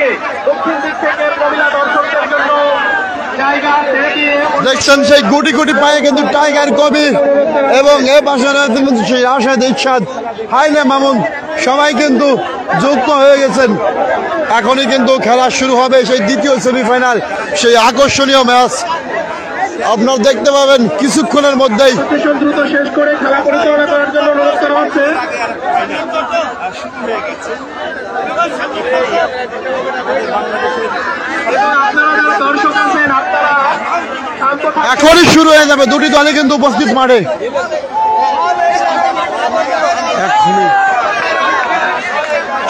থেকে দক্ষিণ দিক থেকে মহিলা দর্শকদের জন্য জায়গা ছেড়ে দিয়ে দেখছেন সেই গুটি গুটি পায়ে কিন্তু টাইগার কবির এবং এ পাশে রয়েছে কিন্তু সেই রাশেদ ইরশাদ, হাইলে মামুন, সবাই কিন্তু যুক্ত হয়ে গেছেন। এখনই কিন্তু খেলা শুরু হবে সেই দ্বিতীয় সেমিফাইনাল, সেই আকর্ষণীয় ম্যাচ আপনারা দেখতে পাবেন কিছুক্ষণের মধ্যেই। দ্রুত শেষ করে খেলা পরিচালনা করার জন্য অনুরোধ করা হচ্ছে। আপনারা যারা দর্শক আছেন আপনারা এখনই শুরু হয়ে যাবে, দুটি দলই কিন্তু উপস্থিত মাঠে।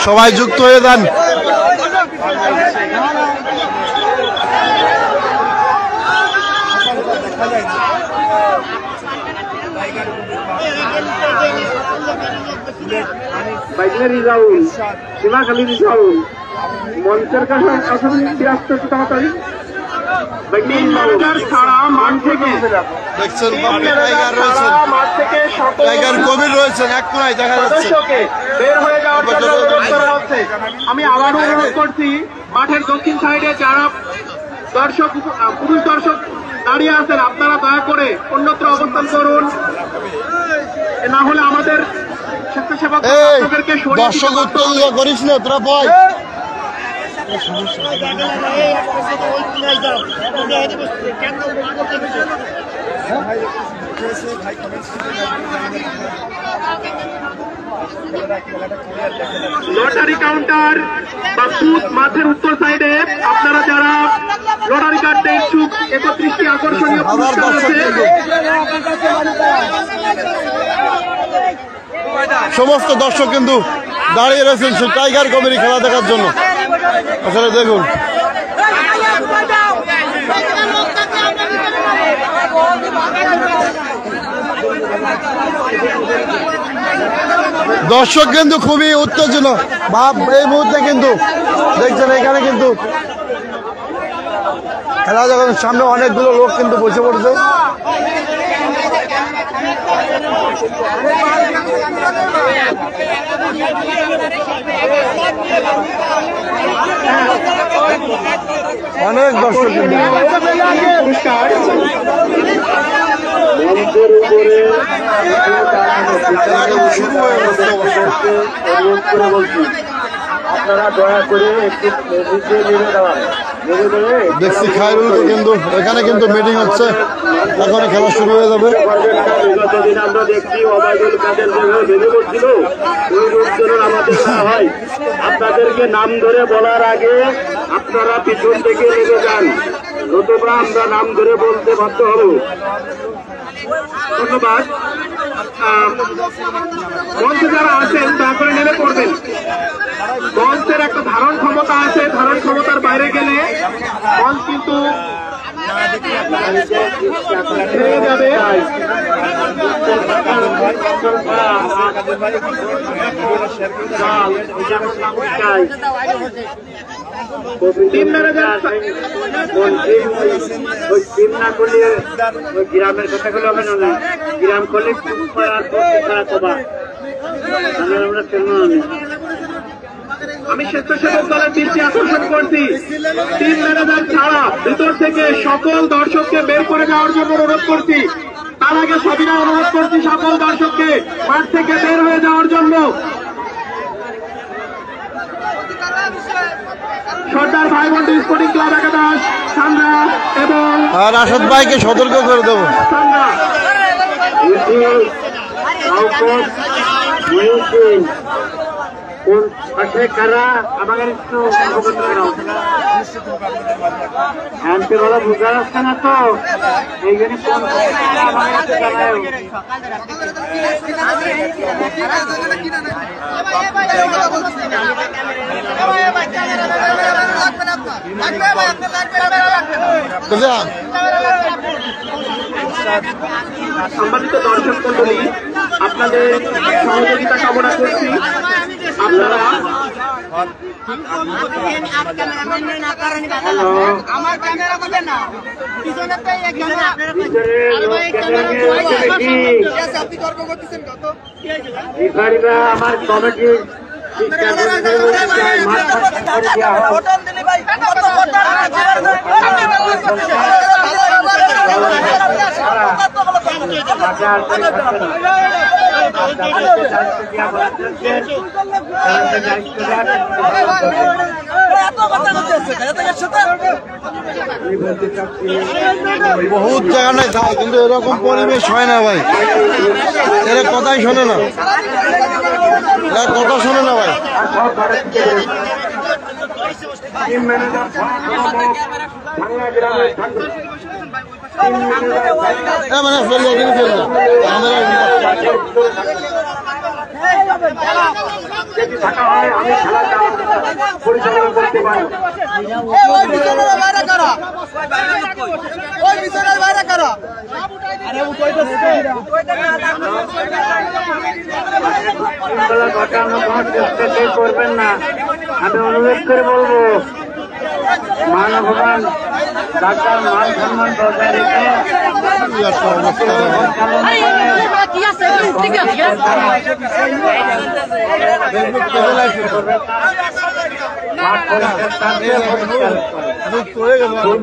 সবাই যুক্ত হয়ে যান। বাইকলারি রাউল, সীমাখালী রাউল, মঞ্চের কাছে আসলে আসতে তাড়াতাড়ি। টাইগার কবির রয়েছেন এক কোনায় দেখা যাচ্ছে। বের হয়ে যাওয়ার জন্য অনুরোধ করা হচ্ছে। আমি আবারও অনুরোধ করছি মাঠের দক্ষিণ সাইডে যারা দর্শক পুরুষ দর্শক দাঁড়িয়ে আছেন আপনারা দয়া করে অন্যত্র অবস্থান করুন, না হলে আমাদের স্বেচ্ছাসেবক দর্শক উত্তেজিত করিস না তোরা বল। লটারি কাউন্টার বা বুথ মাঠের উত্তর সাইডে আপনারা যারা লটারি কাটতে ইচ্ছুক 31টি আকর্ষণীয় পুরস্কার আছে। সমস্ত দর্শক কিন্তু দাঁড়িয়ে রয়েছেন সেই টাইগার কবির খেলা দেখার জন্য। আসলে দেখুন দর্শক কিন্তু খুবই উত্তেজনা ভাব এই মুহূর্তে কিন্তু দেখছেন এখানে কিন্তু খেলা যখন সামনে অনেকগুলো লোক কিন্তু বসে পড়ছে। অনেক দর্শক কিন্তু আপনারা দয়া করে একটু নেমে দেওয়ান। দেখছি খায়রুলকে কিন্তু এখানে কিন্তু মিটিং হচ্ছে, এখন খেলা শুরু হয়ে যাবে। বিগত দিন আমরা দেখছি ওবায়দুল কাদের যেভাবে ভেঙে পড়ছিল ওই রূপ যেন আমাদের না হয়। আপনাদেরকে নাম ধরে বলার আগে আপনারা পিছন থেকে লেগে যান, নতুবা আমরা নাম ধরে বলতে বাধ্য হব। ধন্যবাদ। মঞ্চে যারা আছেন দয়া করে নেমে পড়বেন। মঞ্চের একটা ধারণ ক্ষমতা আছে, ধারণ ক্ষমতার বাইরে গেলে মঞ্চ কিন্তু ভেঙে যাবে। টিম ম্যানেজার টিম না করলে ওই গ্রামের কথা গুলো হবে না, গ্রাম করলে আমি স্বেচ্ছাসেবক দলের দৃষ্টি আকর্ষণ করছি, টিম ম্যানেজার ছাড়া ভিতর থেকে সকল দর্শককে বের করে যাওয়ার জন্য অনুরোধ করছি। তার আগে সবিনা অনুরোধ করছি সকল দর্শককে মাঠ থেকে বের হয়ে যাওয়ার জন্য। সর্দার ভাই বোন স্পোর্টিং ক্লাব একাদশ সান্দ্রা এবং রাশেদ ভাইকে সতর্ক করে দেবো। কোন পাশে কারা আমাদের একটু হ্যান্ডে বলা বোঝা যাচ্ছে না তো, এই জন্য কোন সম্মানিত দর্শক মন্ডলী, আপনাদের সহযোগিতা কামনা করছি। আপনারা আমার ক্যামেরা বলে না পিছনে আমার কমিটি বহুত জায়গা নাই তাই কিন্তু এরকম পরিবেশ হয় না ভাই, এরা কথাই শোনে না, এরা কথা শোনে না ভাই। মানে ফেললে কিন্তু ফেললে যদি থাকা হয় আমি খেলাটা পরিচালনা করতে পারি। ঘটানো কোনো চেষ্টা কেউ করবেন না, আমি অনুরোধ করে বলবো মান অপমান ডাক্তার মান সম্মান বজায় রেখে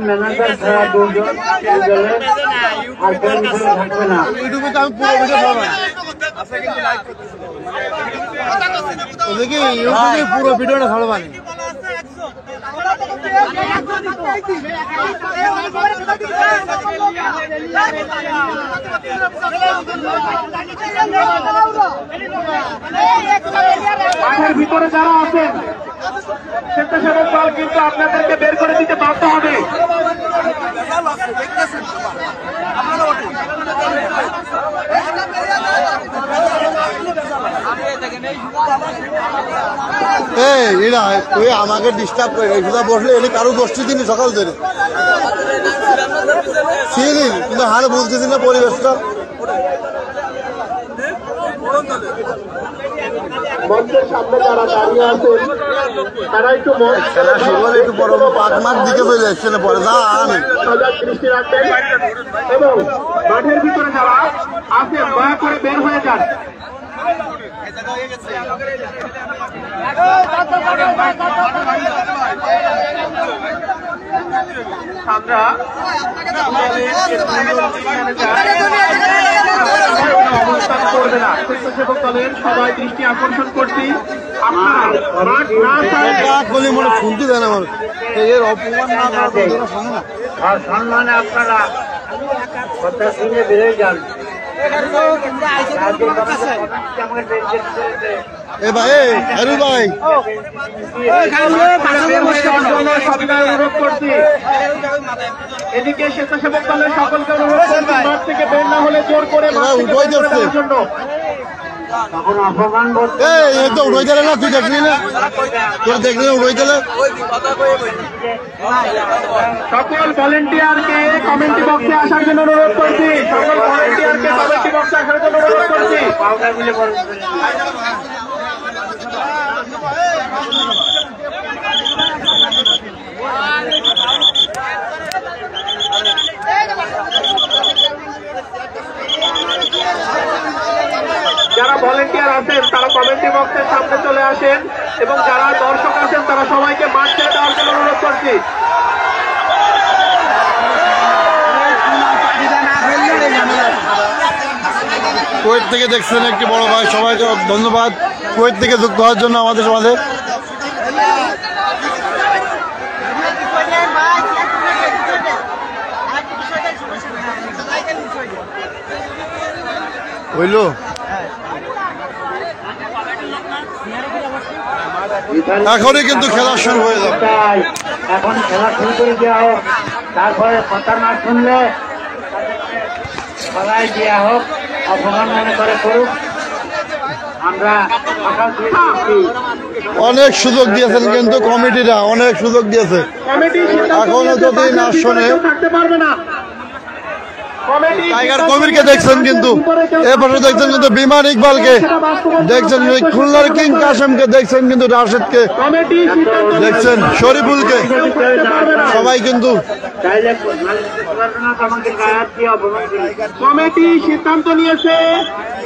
ম্যানেজার ছাড়া দুজন আর কেউ থাকবে না। ইউটিউবে তো আমি পুরো ভিডিও ছাড়ব না, দেখি ইউটিউবে পুরো ভিডিওটা ছাড়ব না। মাঠের ভিতরে যারা আছেন স্বেচ্ছাসেবক দল কিন্তু আপনাদেরকে বের করে দিতে বাধ্য হবে। এরা তুই আমাকে ডিস্টার্ব করে এগুলা বসলে এনে কারো গোষ্ঠী দিন সকাল ধরে কিন্তু হারে বুঝতেছি না পরিবেশটা। মঞ্চের সামনে যারা দাঁড়িয়ে আছেন তারা একটু খেলা শুরু হলে একটু বড় পাক মাঠ দিকে চলে এসছে না পরে যা আনে সজাগ দৃষ্টি রাখবেন এবং মাঠের ভিতরে যারা আছেন দয়া করে বের হয়ে যান। আমরা অবস্থান করবে না, স্বেচ্ছাসেবক দলের সবাই দৃষ্টি আকর্ষণ করছি আপনারা মাঠ না ছাড়লে মনে শুনতে দেয় না আমার এর অপমান না শোনে না। আর সম্মানে আপনারা কথা শুনে বেরিয়ে যান। এ ভাই আরু ভাই অনুরোধ করছি, এদিকে স্বেচ্ছাসেবক দলের সকলকে অনুরোধ করছি মাঠ থেকে বের না হলে জোর করে জন্য তখন অপমান তো উড়াই দিলে না, তুই দেখলি না, তোর দেখলি না উড়াই দিলে। সকল ভলেন্টিয়ারকে কমেন্টি বক্সে আসার জন্য অনুরোধ করছি, সকল ভলেন্টিয়ারকে কমেন্টি বক্সে আসার জন্য অনুরোধ করছি। যারা ভলেন্টিয়ার আছেন তারা কমেন্টি বক্সের সামনে চলে আসেন এবং যারা দর্শক আছেন তারা সবাইকে মাঠ ছেড়ে দেওয়ার জন্য অনুরোধ করছি। কুয়েত থেকে দেখছেন একটি বড় ভাই, সবাইকে ধন্যবাদ কুয়েত থেকে যুক্ত হওয়ার জন্য আমাদের সমাজে। হইল এখনই কিন্তু খেলা শুরু হয়ে যাবে। এখন খেলা শুরু করে দেওয়া হোক, তারপরে কথা না শুনলে সবাই দেওয়া হোক, অপমান মনে করে করুক। আমরা অনেক সুযোগ দিয়েছেন কিন্তু কমিটিরা, অনেক সুযোগ দিয়েছে, এখনো যদি না শোনে। থাকতে পারবে না। টাইগার কবিরকে দেখছেন কিন্তু এপাশে দেখছেন কিন্তু বিমান ইকবালকে দেখছেন, খুলনার কিং কাশেমকে দেখছেন কিন্তু রাশেদকে দেখছেন, শরীফুলকে, সবাই কিন্তু কমিটি সিদ্ধান্ত নিয়েছে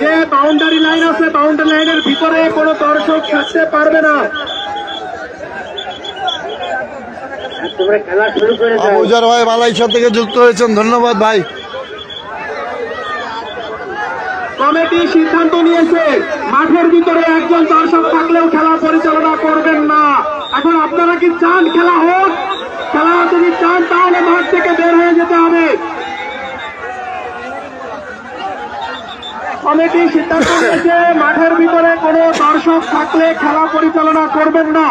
যে বাউন্ডারি লাইন আছে, বাউন্ডারি লাইনের ভিতরে কোনো দর্শক থাকতে পারবে না। তোমরা খেলা শুরু করে দাও। আবুজার ভাই মালয়েশিয়া থেকে যুক্ত হয়েছেন, ধন্যবাদ ভাই। কমিটি সিদ্ধান্ত নিয়েছে মাঠের ভিতরে একজন দর্শক থাকলেও খেলা পরিচালনা করবেন না। এখন আপনারা কি চান খেলা হোক? খেলা যদি চান তাহলে মাঠ থেকে বের হয়ে যেতে হবে। কমিটি সিদ্ধান্ত নিয়েছে মাঠের ভিতরে কোনো দর্শক থাকলে খেলা পরিচালনা করবেন না।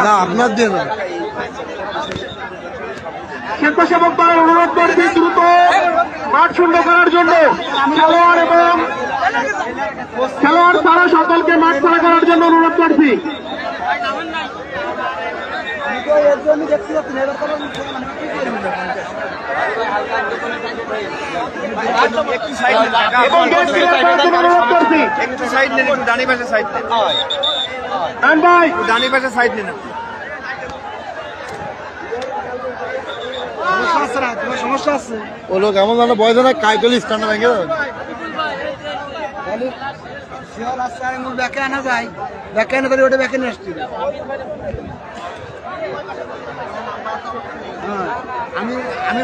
না আপনার দিয়ে না, স্বেচ্ছাসেবক দল অনুরোধ করছি দ্রুত মাঠ শূন্য করার জন্য। খেলোয়াড় এবং খেলোয়াড় ছাড়া সকলকে মাঠ ছাড়া করার জন্য অনুরোধ করছি। এবং গেট ক্লিয়ার করার জন্য অনুরোধ করছি। একটু সাইড নেন, একটু ডানি পাশে সাইড নেন, ডান ভাই, ডানি পাশে সাইড নেন। ও লোক এমন জানো বয়স না কাইটলি স্ট্যান্ড ভেঙে যাবে।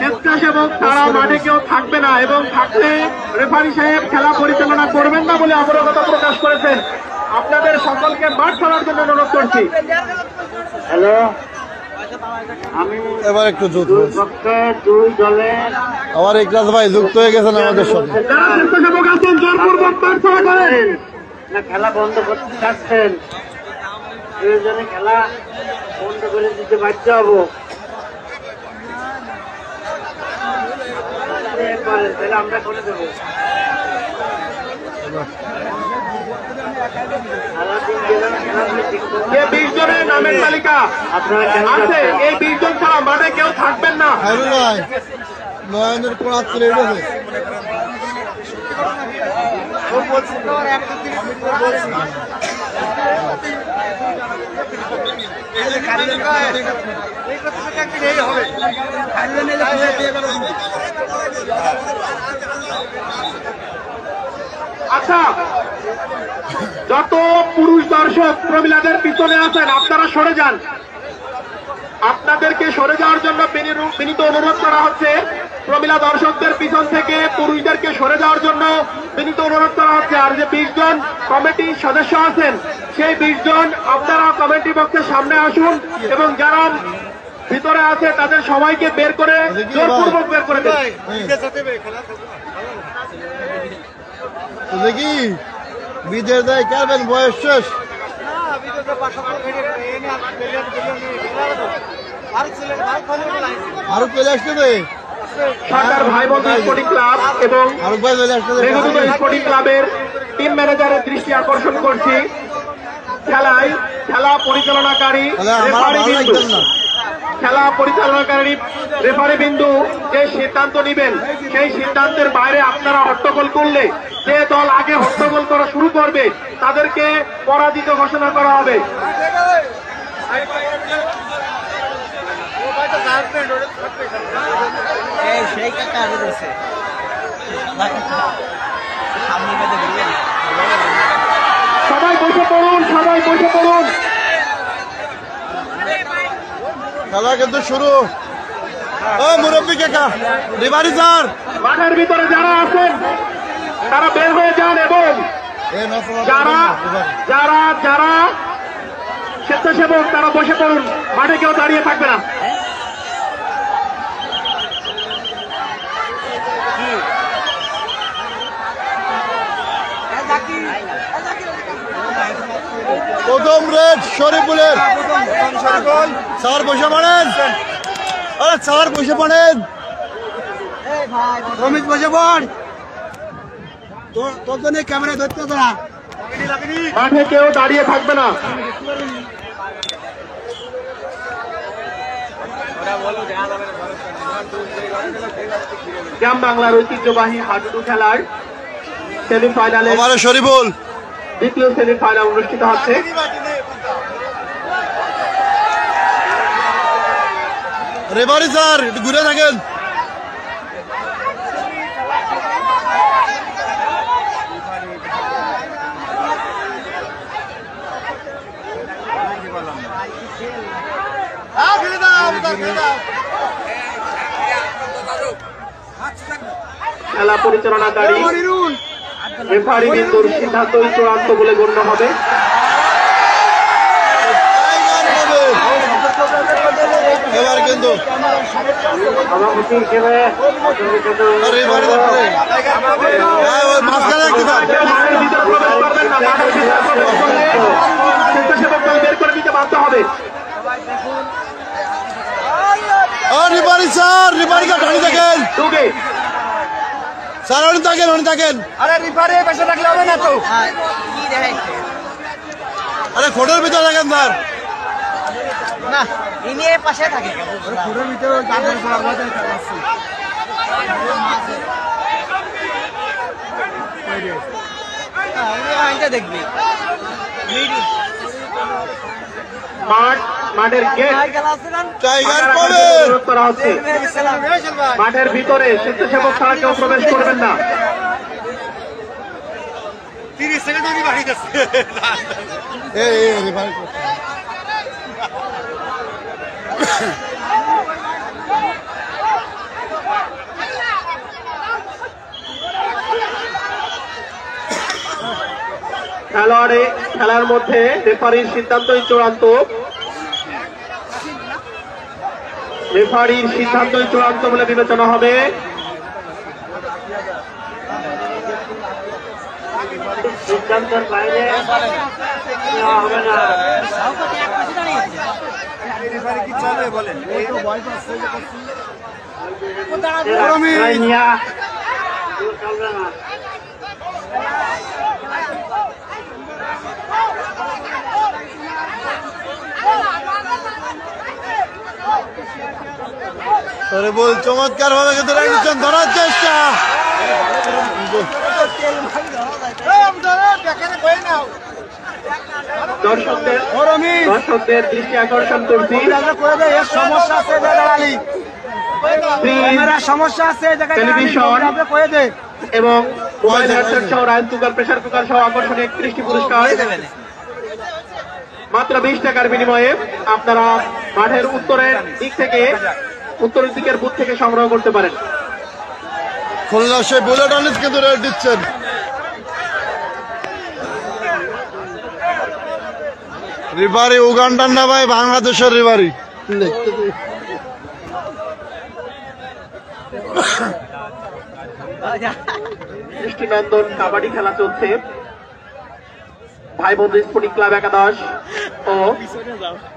স্বেচ্ছাসেবক তারা মাঠে কেউ থাকবে না এবং থাকলে রেফারি সাহেব খেলা পরিচালনা করবেন না বলে অবগত প্রকাশ করেছেন। আপনাদের সকলকে মাঠ ছাড়ার জন্য অনুরোধ করছি। হ্যালো, আমি এবার একটু যুদ্ধ হয়েছে। পক্ষে দুই দলের আমার ইকরাজ ভাই যুক্ত হয়ে গেছেন আমাদের সাথে। যারা স্বেচ্ছাসেবক আছেন জোরপূর্বক মাঠ ছাড়া করেন। না খেলা বন্ধ করতে চাচ্ছেন, প্রয়োজনে খেলা বন্ধ করে দিতে বাধ্য হবো। তাহলে আমরা করে দেবো। সারাদিন গেলাম, খেলা হলে ঠিক করবো। যে 20 জনের নামের তালিকা আপনারা কেন আছে, এই 20 জন ছাড়া মাঠে কেউ থাকবেন না। হারু ভাই নয়নের কোন চলে উঠেছে। আচ্ছা, যত পুরুষ দর্শক প্রমিলাদের পিছনে আছেন আপনারা সরে যান। আপনাদেরকে সরে যাওয়ার জন্য বিনীত অনুরোধ করা হচ্ছে। প্রমিলা দর্শকদের পিছন থেকে পুরুষদেরকে সরে যাওয়ার জন্য বিনীত অনুরোধ করা হচ্ছে। আর যে 20 জন কমিটির সদস্য আছেন সেই 20 জন আপনারা কমিটি বক্সের সামনে আসুন এবং যারা ভিতরে আছে তাদের সবাইকে বের করে জোরপূর্বক বের করে দেন। দেখি বিজয় দেয় খেলবেন, বয়স শেষ। আরো চলে আসতে সরকার ভাই বন্ধু স্পোর্টিং ক্লাব এবং আরো ভাই চলে আসতে মেঘদূত স্পোর্টিং ক্লাবের টিম ম্যানেজারের দৃষ্টি আকর্ষণ করছি। খেলা পরিচালনাকারী রেফারি বিন্দু, খেলা পরিচালনাকারী রেফারি বিন্দু যে সিদ্ধান্ত নেবেন সেই সিদ্ধান্তের বাইরে আপনারা হট্টগোল করলে যে দল আগে হট্টগোল করা শুরু করবে তাদেরকে পরাজিত ঘোষণা করা হবে। সবাই বসে পড়ুন, সবাই বসে পড়ুন। খেলা কিন্তু শুরু। ও মুরব্বী কাকা, রিভারি স্যার, মাঠের ভিতরে যারা আছেন তারা বের হয়ে যান এবং যারা যারা যারা স্বেচ্ছাসেবক তারা বসে পড়ুন, মাঠে কেউ দাঁড়িয়ে থাকবে না। প্রথম রেড শরীফুলের। স্যার বসে পড়েন, আরে স্যার বসে পড়েন, রমিত বসে পড়। তোর জন্য ক্যামেরা ধরতে তো না। মাঠে কেউ দাঁড়িয়ে থাকবে না। গ্রাম বাংলার ঐতিহ্যবাহী হাডুডু খেলার সেমিফাইনালে আমার শরীফুল দ্বিতীয় সেমিফাইনাল অনুষ্ঠিত হচ্ছে। রেফারি স্যার একটু ঘুরে থাকেন। খেলা পরিচালনাকারী রেফারি বিন্দুর সিদ্ধান্তই চূড়ান্ত বলে গণ্য হবে। এবার কিন্তু সভাপতি হিসেবে মাঝখানে একটু দাও। মাঠের ভিতর প্রবেশ করবেন না, মাঠের ভিতর প্রবেশ করলে স্বেচ্ছাসেবক দল বের করে দিতে বাধ্য হবে। রেফারি স্যার ঢালি থাকেন ঢুকে স্যার, অনেক থাকেন। আরে রিফারে পাশে রাখলে হবে না তো। আরে খোটের ভিতরে থাকেন স্যার। না ইনি এর পাশে থাকে ফুটের ভিতরে গাছের দেখবি মাঠের গেট টাইগার পাবে। অনুরোধ করা হচ্ছে, মাঠের ভিতরে স্বেচ্ছাসেবক ছাড়া কেউ প্রবেশ করবেন না। 30 সেকেন্ড আমি বাড়ি যাচ্ছি। রেফারি খেলার মধ্যে রেফারির সিদ্ধান্তই চূড়ান্ত। রেফারির সিদ্ধান্তই চূড়ান্ত বলে বিবেচনা হবে। সিদ্ধান্তের বাইরে নেওয়া হবে না। রিফারে কি চলবে বলেন? নিয়া চলবে না। তোরে বল চমৎকার ভাবে কিন্তু রাখছেন, ধরার চেষ্টা। দর্শকদের দৃষ্টি আকর্ষণ করছি। সমস্যা আছে টেলিভিশন এবং মোবাইল হ্যান্ডসেট সহ রাইস কুকার, প্রেসার কুকার সহ আকর্ষণীয় 31টি পুরস্কার মাত্র 20 টাকার বিনিময়ে আপনারা মাঠের উত্তরের দিকের বুথ থেকে সংগ্রহ করতে পারেন। খুলনা সে বুলেট আনিস কিন্তু রেড দিচ্ছেন। রিফারি উগান্ডার না ভাই, বাংলাদেশের রিফারি। দৃষ্টিনন্দন কাবাডি খেলা চলছে। ভাই বন্ধু স্পোর্টিং ক্লাব একাদশ ও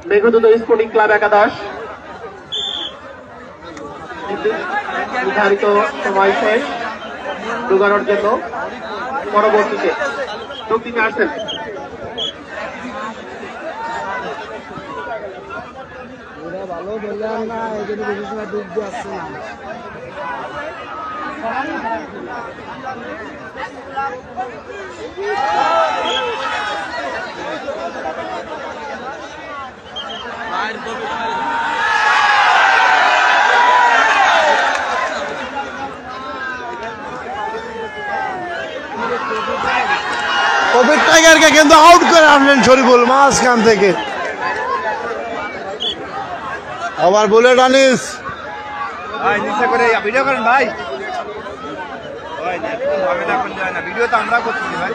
মেঘদূত স্পোর্টিং ক্লাব একাদশ নির্ধারিত সময় শেষ, ঢোকানোর জন্য পরবর্তীতে যোগ দিতে আসছেন। ভালো বললাম না, এই জন্য বেশি সময় ডুব দিয়ে আসছে না। কোভিড টাইগারকে কিন্তু আউট করে আনলেন শরীফুল মাঝখান থেকে। আবার বুলেট আনিস ভাই নিচে করে ভিডিও করেন ভাই। ভাই ভাবে না করলে হয় না, ভিডিও তো আমরা করছি ভাই।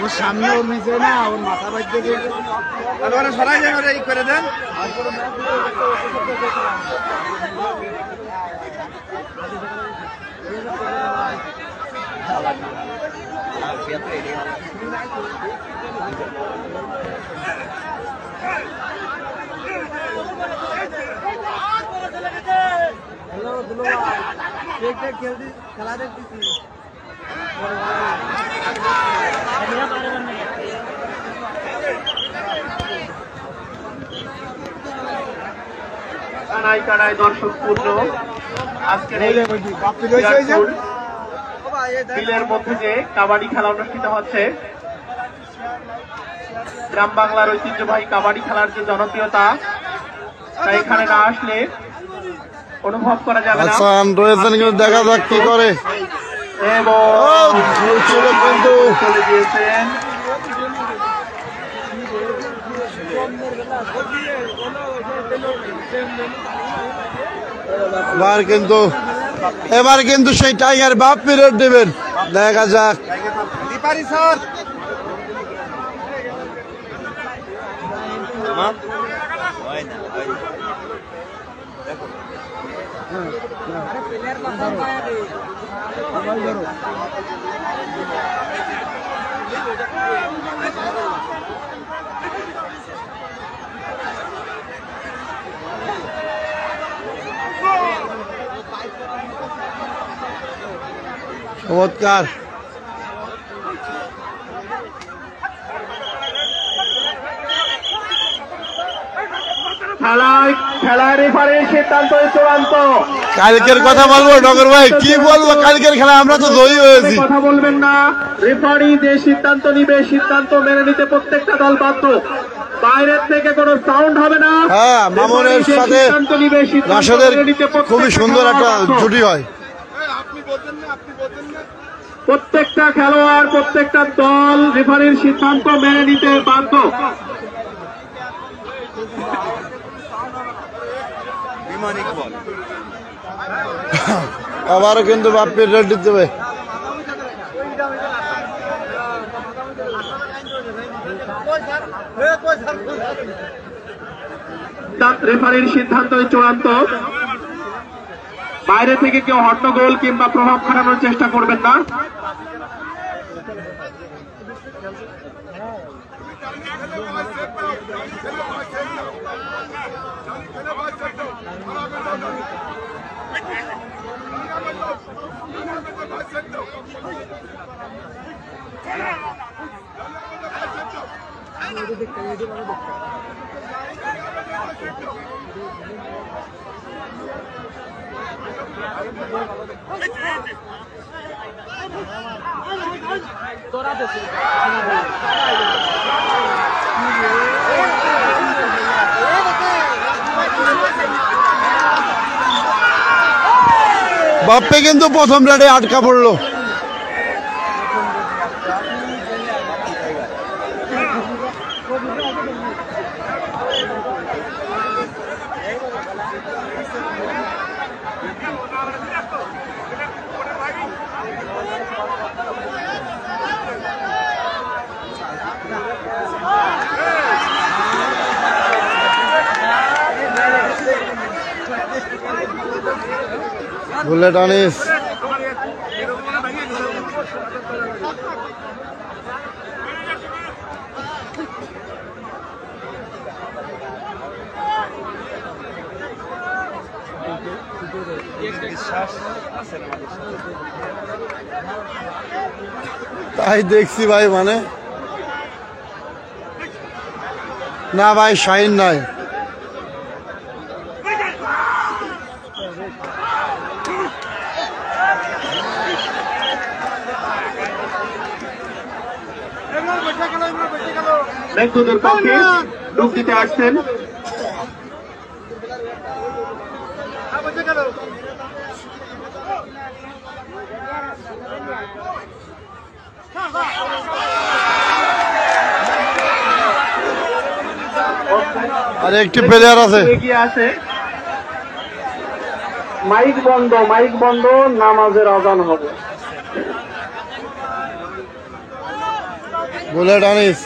ওর সামনে ওর নিচে না, ওর মাথা বাইতে দিয়ে তাহলে সরাই যায় করে করে দেন। খেলা দেখতেছি। কানায় কানায় দর্শক পূর্ণ আজকের এই বিলের মধ্যে যে কাবাডি খেলা অনুষ্ঠিত হচ্ছে, গ্রাম বাংলার ঐতিহ্যবাহী কাবাডি খেলার যে জনপ্রিয়তা তাই এখানে না আসলে অনুভব করা যাবে না। আচ্ছা রয়েছেন কিন্তু দেখা যাক কি করে। এবং ছিল কিন্তু চলে গিয়েছেন। এবার কিন্তু সেই টাইগার বাপ পিরিয়ড দেবেন, দেখা যাক। পারি স্যার চমৎকার। খেলার রেফারির সিদ্ধান্ত চূড়ান্ত। কালকের কথা বলবো ডগর ভাই, কি বলবো কালকের খেলা আমরা তো জয়ী হয়েছি। কথা বলবেন না, রেফারি যে সিদ্ধান্ত নিবে সিদ্ধান্ত মেনে নিতে প্রত্যেকটা দল বাধ্য। বাইরের থেকে কোনো সাউন্ড হবে না। হ্যাঁ, মামুনের সাথে রাশেদের খুবই সুন্দর একটা জুটি হয়। প্রত্যেকটা খেলোয়াড় প্রত্যেকটা দল রেফারির সিদ্ধান্ত মেনে নিতে বাধ্য। আবারও কিন্তু বাপ পিরিয়ড দিতে হবে। রেফারির সিদ্ধান্ত চূড়ান্ত। বাইরে থেকে কেউ হট্টগোল কিংবা প্রভাব খাটানোর চেষ্টা করবেন না। বাপ্পে কিন্তু প্রথম রাডে আটকা পড়লো। বুলেট আনিস তাই দেখছি ভাই, মানে না ভাই শাইন নাই। মেঘদূতের পক্ষে ডুব দিতে আসছেন। আর একটি প্লেয়ার আছে এগিয়ে আছে। মাইক বন্ধ, নামাজের আজান হবে। বুলেট আনিস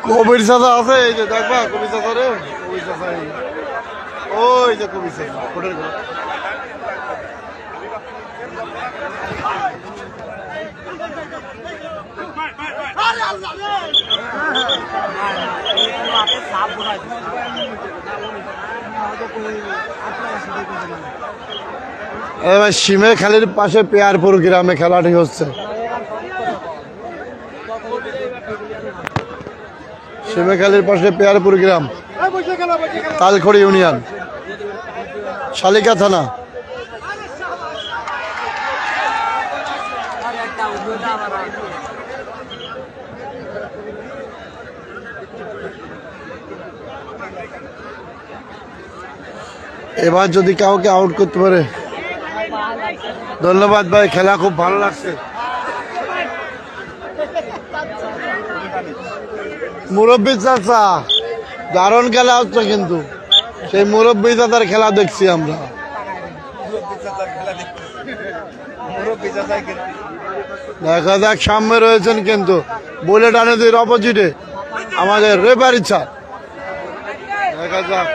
কবির চাচা আছে, এই যে দেখবা কবির চাচা রে, কবির চাচা ওই যে কবির চাচা ফোটের ঘর। এবার সিমে খালির পাশে পেয়ারপুর গ্রামে খেলাটি হচ্ছে। সিমেখালির পাশে পেয়ারপুর গ্রাম, তালখড়ি ইউনিয়ন, শালিকা থানা। এবার যদি কাউকে আউট করতে পারে। ধন্যবাদ ভাই, খেলা খুব ভালো লাগছে। মুরব্বী চাচা দারুণ খেলা হচ্ছে, কিন্তু সেই মুরব্বী চাচার খেলা দেখছি আমরা। দেখা যাক, সামনে রয়েছেন কিন্তু বুলেট আনেদের অপোজিটে আমাদের রেফারি স্যার। দেখা যাক।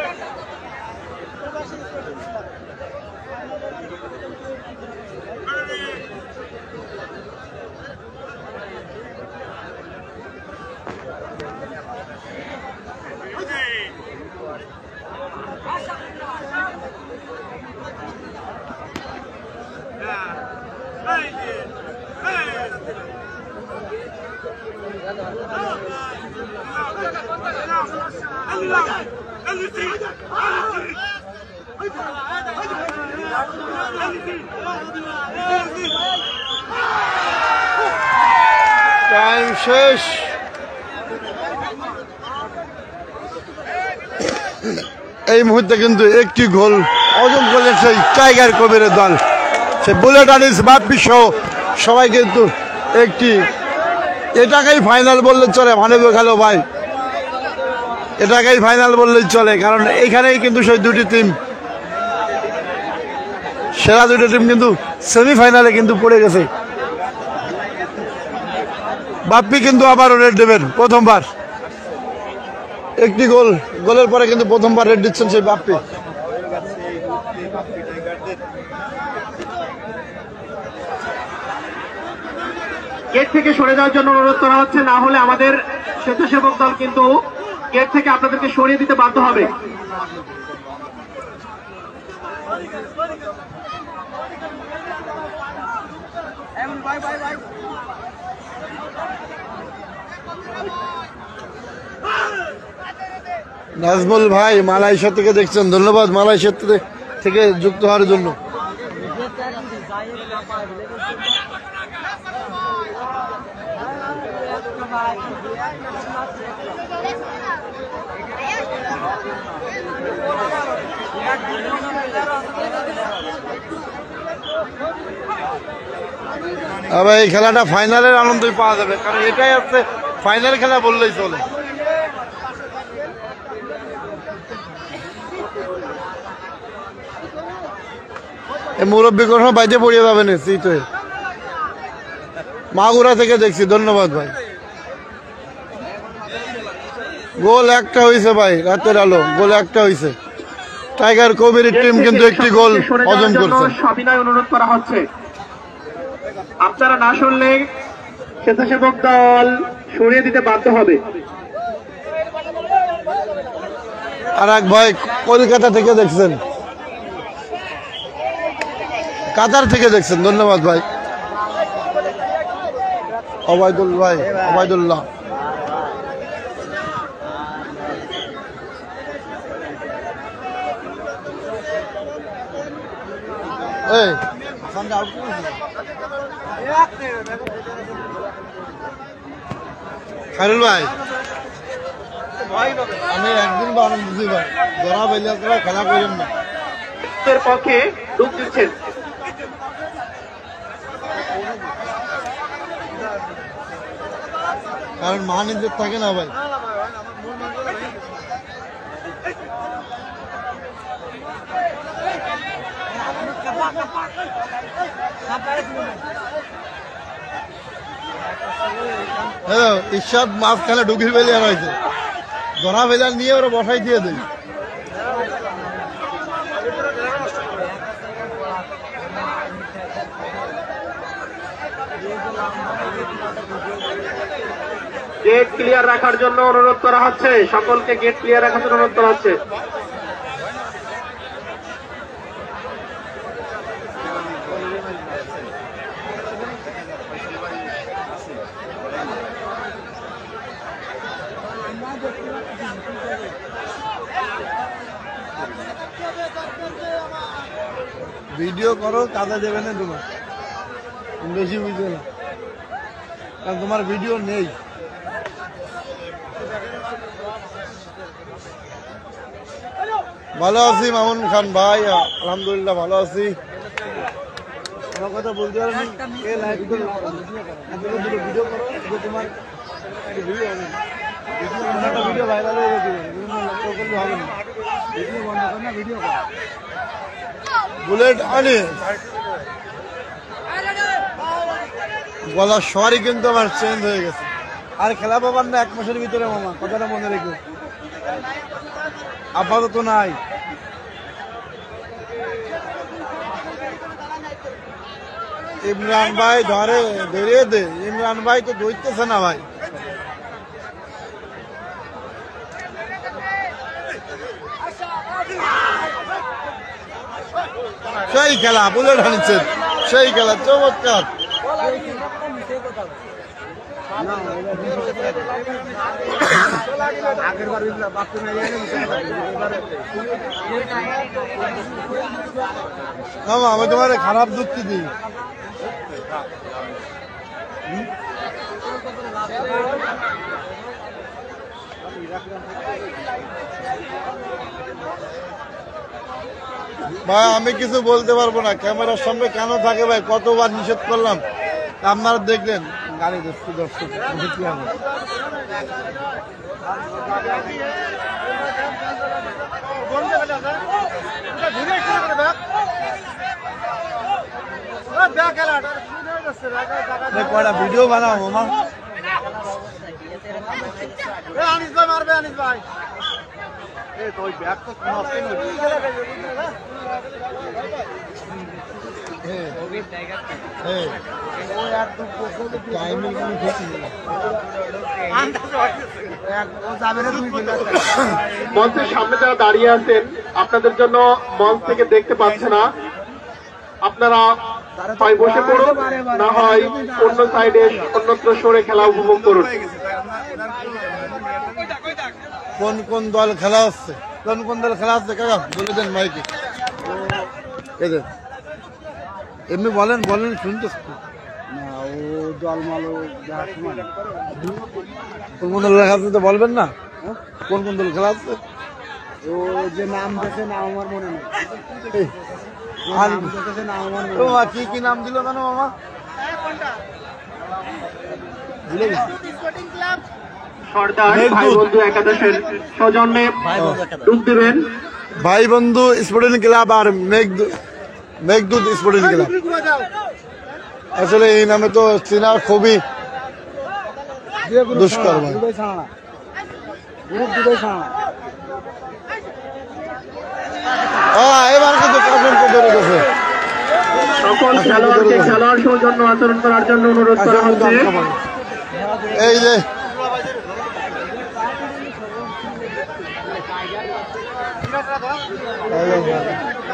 টাইম শেষ। এই মুহূর্তে কিন্তু একটি গোল অর্জন করলেন সেই টাইগার কবিরের দল। সে বুলেট আনিস বাপ্পি সহ সবাই কিন্তু একটি, এটাকেই ফাইনাল বললে চলে। মানব খেলো ভাই, এটাকেই ফাইনাল বললেই চলে, কারণ এইখানেই কিন্তু সেই দুটি টিম, সেরা দুটি টিম কিন্তু সেমিফাইনালে কিন্তু পড়ে গেছে। বাপ্পি কিন্তু আবারও রেড দেবেন, প্রথমবার একটি গোলের পরে কিন্তু প্রথমবার রেড দিচ্ছেন সেই বাপ্পি। গেট থেকে সরে যাওয়ার জন্য অনুরোধ করা হচ্ছে, না হলে আমাদের স্বেচ্ছাসেবক দল কিন্তু গেট থেকে আপনাদেরকে সরিয়ে দিতে বাধ্য হবে। নাজমুল ভাই মালয়েশিয়া থেকে দেখছেন, ধন্যবাদ মালয়েশিয়া থেকে যুক্ত হওয়ার জন্য। আবার এই খেলাটা ফাইনালের আনন্দই পাওয়া যাবে, কারণ এটাই হচ্ছে ফাইনাল খেলা বললেই চলে। মুরব্বী কোনো বাইরে পড়িয়ে যাবে না শীতে। মাগুরা থেকে দেখছি, ধন্যবাদ ভাই। গোল একটা হয়েছে ভাই, রাতের আলো গোল একটা হয়েছে। টাইগার কবির টিম কিন্তু একটি গোল অর্জন করছে। সবিনয় অনুরোধ করা হচ্ছে, আপনারা না শুনলে স্বেচ্ছাসেবক দল সরিয়ে দিতে বাধ্য হবে। আর এক ভাই কলকাতা থেকে দেখছেন, কাতার থেকে দেখছেন, ধন্যবাদ ভাই। ওবায়দুল্লাহ খায়রুল ভাই, আমি একদিন বারণ বুঝি ভাই, ধরা বেলিয়া খেলা করেন না, পক্ষে ডুব দিচ্ছেন। কারণ মহানিদের থাকে না ভাই। ঈশ্বর মাঝখানে ঢুকির বেলিয়া রয়েছে, ধরা বেলিয়া নিয়ে ওরা বসাই দিয়ে দেয়। গেট ক্লিয়ার রাখার জন্য অনুরোধ করা হচ্ছে, সকলকে গেট ক্লিয়ার রাখার জন্য অনুরোধ করা হচ্ছে। ভিডিও করো, কাজে দেবে না তোমার, তুমি বেশি বুঝবে না, কারণ তোমার ভিডিও নেই। ভালো আছি মামুন খান ভাই, আলহামদুলিল্লাহ ভালো আছি। আমার কথা বলতে পারো ভিডিও করো, তোমার ভিডিও ভাইরাল হয়ে গেছে, করলে হবে না, ভিডিও বন্ধ কর না, ভিডিও করো। বুলেট আনি গলার স্বরই কিন্তু আমার চেঞ্জ হয়ে গেছে। আর খেলা পাবার না 1 মাসের ভিতরে মামা, কথাটা মনে রেখো, আপাতত নাই। ইমরান ভাই ধরে দে, ইমরান ভাই তো ধরতেছে না ভাই। সেই খেলা বুলেট আনছেন, সেই খেলা চমৎকার। মামা আমি তোমার খারাপ যুক্তি দিই, ভাই আমি কিছু বলতে পারবো না, ক্যামেরার সামনে কেন থাকে ভাই, কতবার নিষেধ করলাম, আপনারা দেখলেন গাড়ি দর্শক কয়টা ভিডিও বানাও মামা। আনিস ভাই মারবে, আনিস ভাই মঞ্চের সামনে যারা দাঁড়িয়ে আছেন আপনাদের জন্য মঞ্চ থেকে দেখতে পাচ্ছে না, আপনারা হয় বসে পড়ুন, না হয় অন্য সাইডে অন্যত্র সরে খেলা উপভোগ করুন। কোন কোন দল খেলা হচ্ছে, কোন কোন দল খেলা হচ্ছে কাকা বলে দেন মাইকে, এমনি বলেন বলেন শুনতে না ও জলমালো কোন কোন দল খেলা হচ্ছে তো বলবেন না, কোন কোন দল খেলা হচ্ছে? ও যে নাম দেখে নাম আমার মনে নেই, নাম আমার মনে ও কি কি নাম দিল কেন মামা, ভুলে গেছি। সর্দার ভাই বন্ধু একাদশের সৌজন্যে ডুব দিবেন ভাই বন্ধু স্পোর্টিং ক্লাব আর মেঘদূত স্পোর্টিং ক্লাব। আসলে এই নামে তো চেনা খুবই দুষ্কর ভাই। এবার কিন্তু কাশনকে ধরে গেছে। সকল খেলোয়াড়কে খেলোয়াড় সৌজন্য আচরণ করার জন্য অনুরোধ করা হচ্ছে। এই যে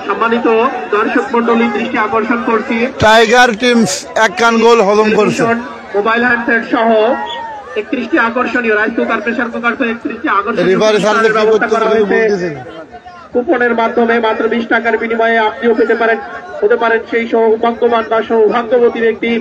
সম্মানিত দর্শক মন্ডলী দৃষ্টি আকর্ষণ করছি, টাইগার টিমস 1 রান গোল হজম করছে। মোবাইল হ্যান্ডসেট সহ 31টি আকর্ষণীয় রাইস কুকার, প্রেসার কুকার সহ 31টি রিভার সার্ভিস আকর্ষণীয় ব্যবস্থা করা হয়েছে। বলতেছেন কুপনের মাধ্যমে মাত্র 20 টাকার বিনিময়ে আপনিও হতে পারেন সেই সৌভাগ্যবান বা সৌভাগ্যবতী ব্যক্তি।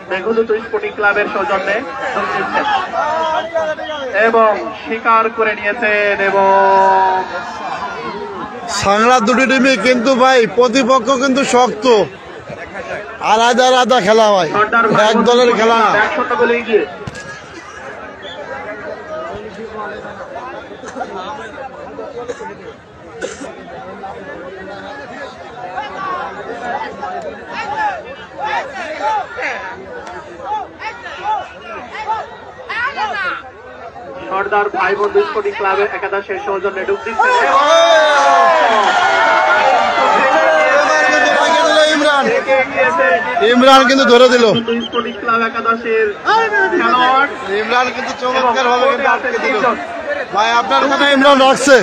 মেঘদূত স্পোর্টিং ক্লাবের সৌজন্যে এবং স্বীকার করে নিয়েছেন এবং সাংলা দুটি টিমই কিন্তু ভাই প্রতিপক্ষ কিন্তু শক্ত, আলাদা আলাদা খেলা হয়, এক দলের খেলা না। 100 বলে এগিয়ে সর্দার ভাই বন্ধু স্পোর্টিং ক্লাবের একাদশের সৌজন্যে ডুব দিচ্ছে। ইমরান কিন্তু ধরে দিল, স্পোর্টিং ক্লাব একাদশের খেলোয়াড় ইমরান কিন্তু চমৎকার ভাবে কিন্তু আটকে দিল। ভাই আপনার কথা ইমরান রাখছে।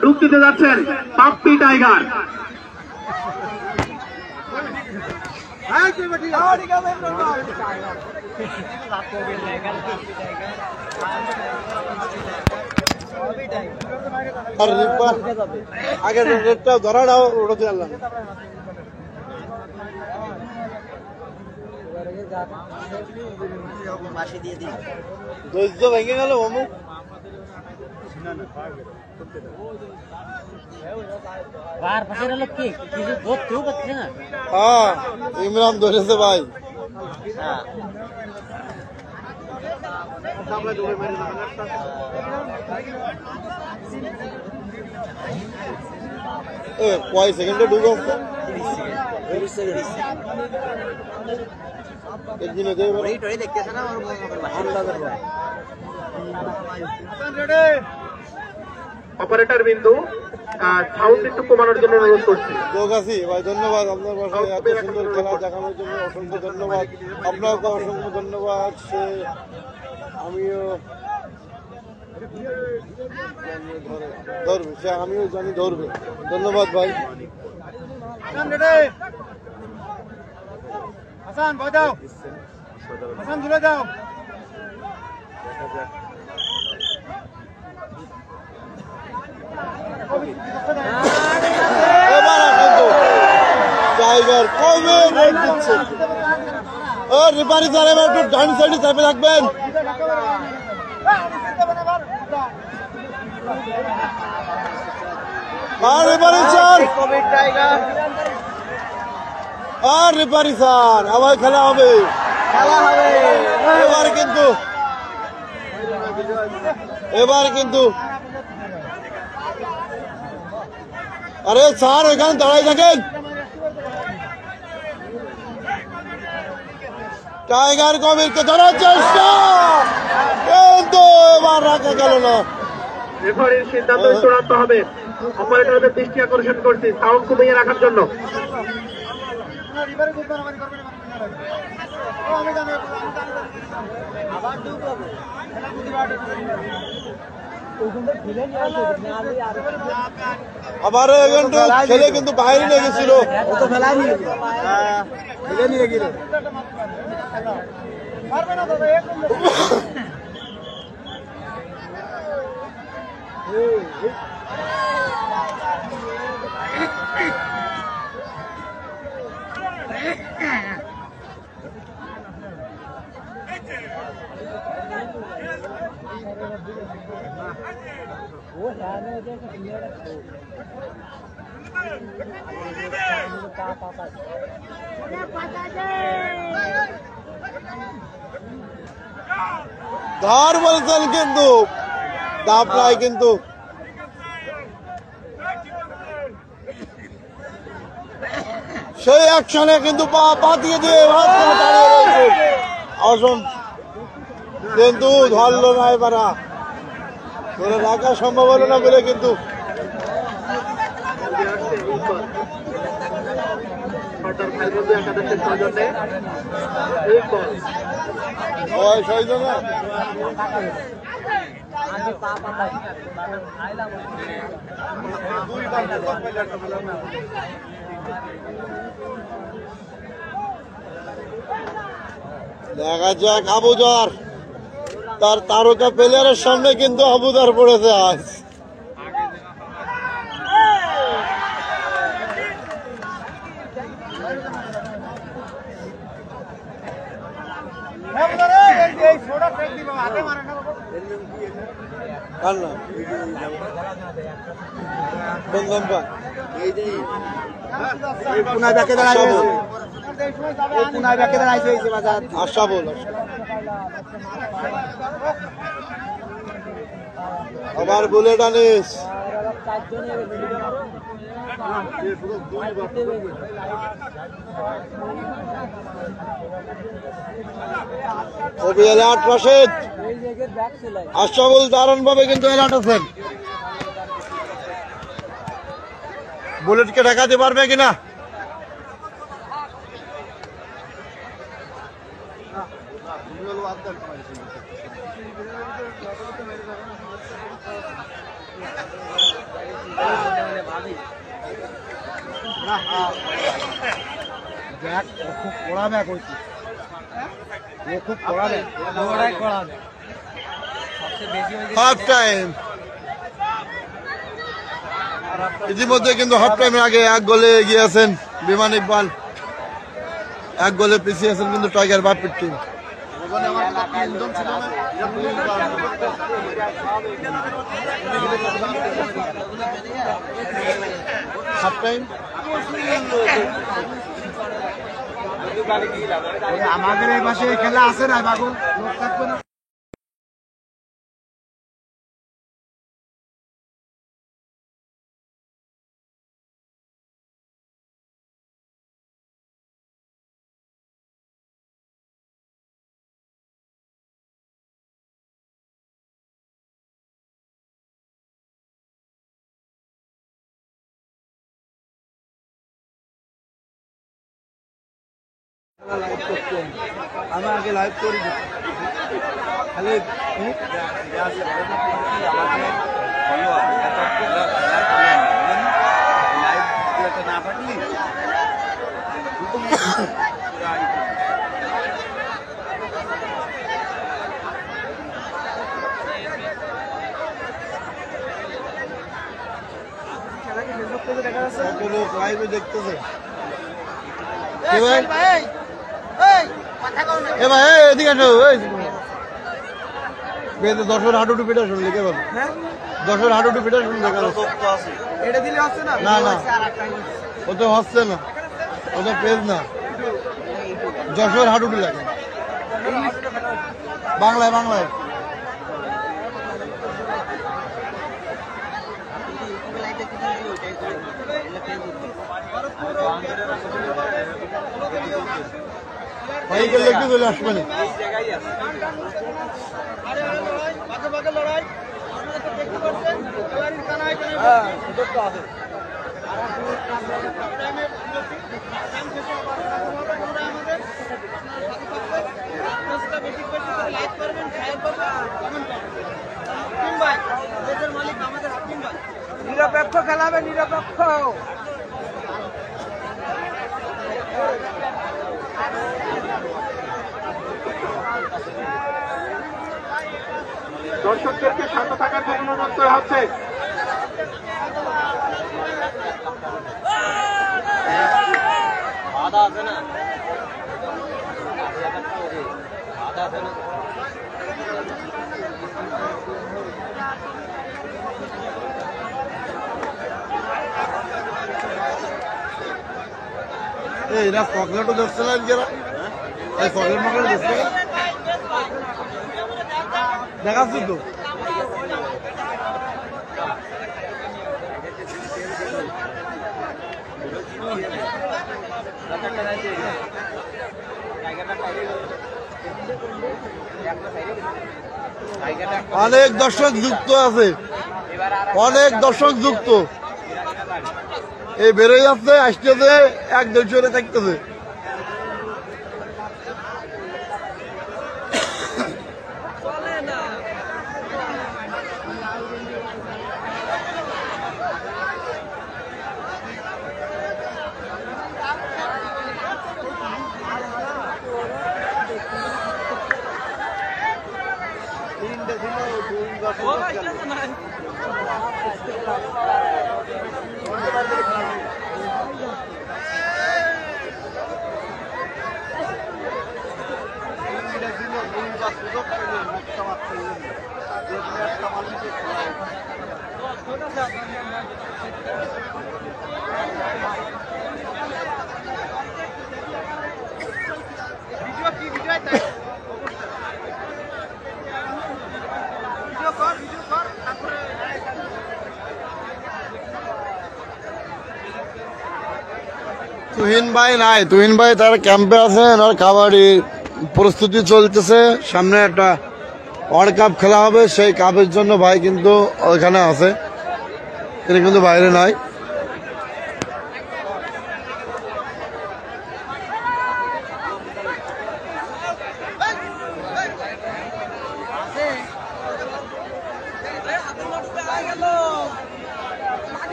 ডুব দিতে যাচ্ছেন পাপ্পি টাইগার। আর আগে রেটটা ধরা দাও ওটা জানলাম ধৈর্য ভেঙে গেল অমুক হ্যাঁ ইমরান ধরেছে ভাই কয় সেকেন্ডে ঢুকে আসছে অপারেটর বিন্দু সাউন্ড একটু কমানোর জন্য অনুরোধ করছি। যোগাছি ভাই ধন্যবাদ আপনার বাসায় এত সুন্দর খেলা দেখানোর জন্য অসংখ্য ধন্যবাদ আপনাকে অসংখ্য ধন্যবাদ সে আমিও ধরবে সে আমিও জানি ধরবে ধন্যবাদ ভাই হাসান ভয় দাও হাসান দূরে যাও এবার কিন্তু টাইগার কবে রেড দিচ্ছে ও রেফারি স্যার এবার একটু ডান সাইডে চাপে রাখবেন আর রেফারি স্যার আর রেফারি স্যার আবার খেলা হবে এবার কিন্তু আরে স্যার ওইখানে দাঁড়াই থাকেন টাইগার কবিরকে ধরার চেষ্টা কিন্তু এবার রাখা গেল না রেফারির সিদ্ধান্ত চূড়ান্ত হবে। অপারেটরদের দৃষ্টি আকর্ষণ করছি সাউন্ড কমিয়ে রাখার জন্য। আবার কিন্তু খেলে কিন্তু বাইরে নিয়ে গেছিল ধর বলছেন কিন্তু দাপড়ায় কিন্তু সেই অ্যাকশনে কিন্তু পা দিয়ে দিয়ে অসম কিন্তু ধরলো না এবারা ধরে রাখা সম্ভব হলো না বলে কিন্তু দেখা যাক আবুজার তার তারকা প্লেয়ারের সামনে কিন্তু আবুজার পড়েছে আজ আশা বল আবার বলে টানিস কবি এলাট রশিদ আশরাফুল দারুণ ভাবে কিন্তু এলাট আছেন বুলেটকে ঠেকাতে পারবে কিনা ব্যাগ ও খুব কড়া ব্যাগ হয়েছে, ও খুব কড়া ব্যাগ, ওরাই কড়া ব্যাগ। Half time. ইতিমধ্যে কিন্তু হাফ টাইমের আগে 1 গোলে এগিয়ে আছেন বিমান ইকবাল, 1 গোলে পিছিয়ে আছেন কিন্তু টাইগার বাপির টিম। হাফ টাইম আমাদের এই পাশে খেলা আছে না বাবু, লোক থাকবে না। আমি আগে লাইভ করি খালি না পারলি লোক লাইভে দেখতেছে। এ ভাই এদিকে আসো, দশের হাঁটু টুপিটা শুনলে কে বল, দশের হাঁটু টুপিটা শুনলে না না ও তো হচ্ছে না, ও তো পেজ না, যশোর হাঁটুটি লাগে বাংলায় বাংলায়। সাইকেল একটু চলে আসবে না। নিরপেক্ষ খেলাবে, নিরপেক্ষ। দর্শকদেরকে শান্ত থাকার জন্য অনুরোধ করা হচ্ছে। এরা চকলেটও ধরছে না আজকে, এই চকলেট মকলেট ধরছে দেখাচ্ছি তো। অনেক দর্শক যুক্ত আছে, অনেক দর্শক যুক্ত, এই বেড়ে যাচ্ছে, আসতেছে, 1-2 থাকতেছে। তুহিন ভাই নাই, তুহিন ভাই তার ক্যাম্পে আছেন আর কাবাডি প্রস্তুতি চলতেছে, সামনে একটা ওয়ার্ল্ড কাপ খেলা হবে, সেই কাপের জন্য ভাই কিন্তু ওইখানে আছে, তিনি কিন্তু বাইরে নাই।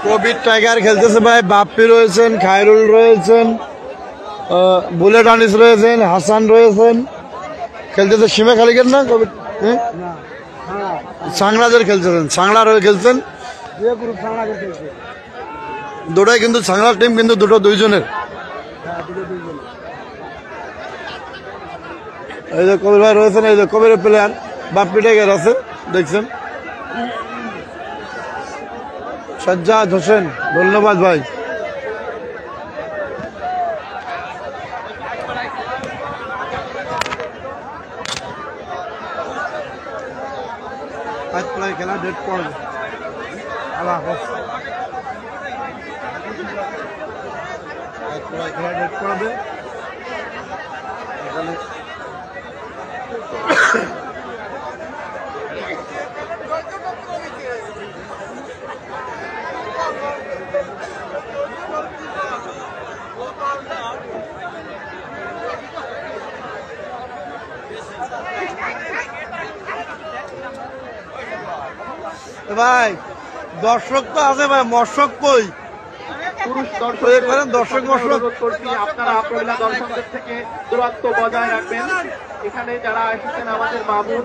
কবির টাইগার খেলতেছে ভাই, বাপ্পি রয়েছেন, খায়রুল রয়েছেন, বুলেট আনিস রয়েছেন, হাসান রয়েছেন, খেলতেছে সীমা খালিকের না কবির, হ্যাঁ সাংড়াদের খেলতেছেন, সাংড়া রয়ে খেলছেন দুটাই কিন্তু সাংড়ার টিম কিন্তু দুইজনের। এই যে কবির ভাই রয়েছেন, এই যে কবিরের প্লেয়ার বাপ্পি টাইগার আছে দেখছেন, সাজ্জাদ হোসেন ধন্যবাদ ভাই। খেলা ডেট পড়বে, আল্লাহ হাফেজ। খেলা ডেট পড়বে ভাই। দর্শক তো আছে ভাই, মর্শক কই? পুরুষ দর্শক মর্শক করছি আপনারা মহিলা দর্শকদের থেকে দূরত্ব বজায় রাখবেন। এখানে যারা এসেছেন আমাদের মামুন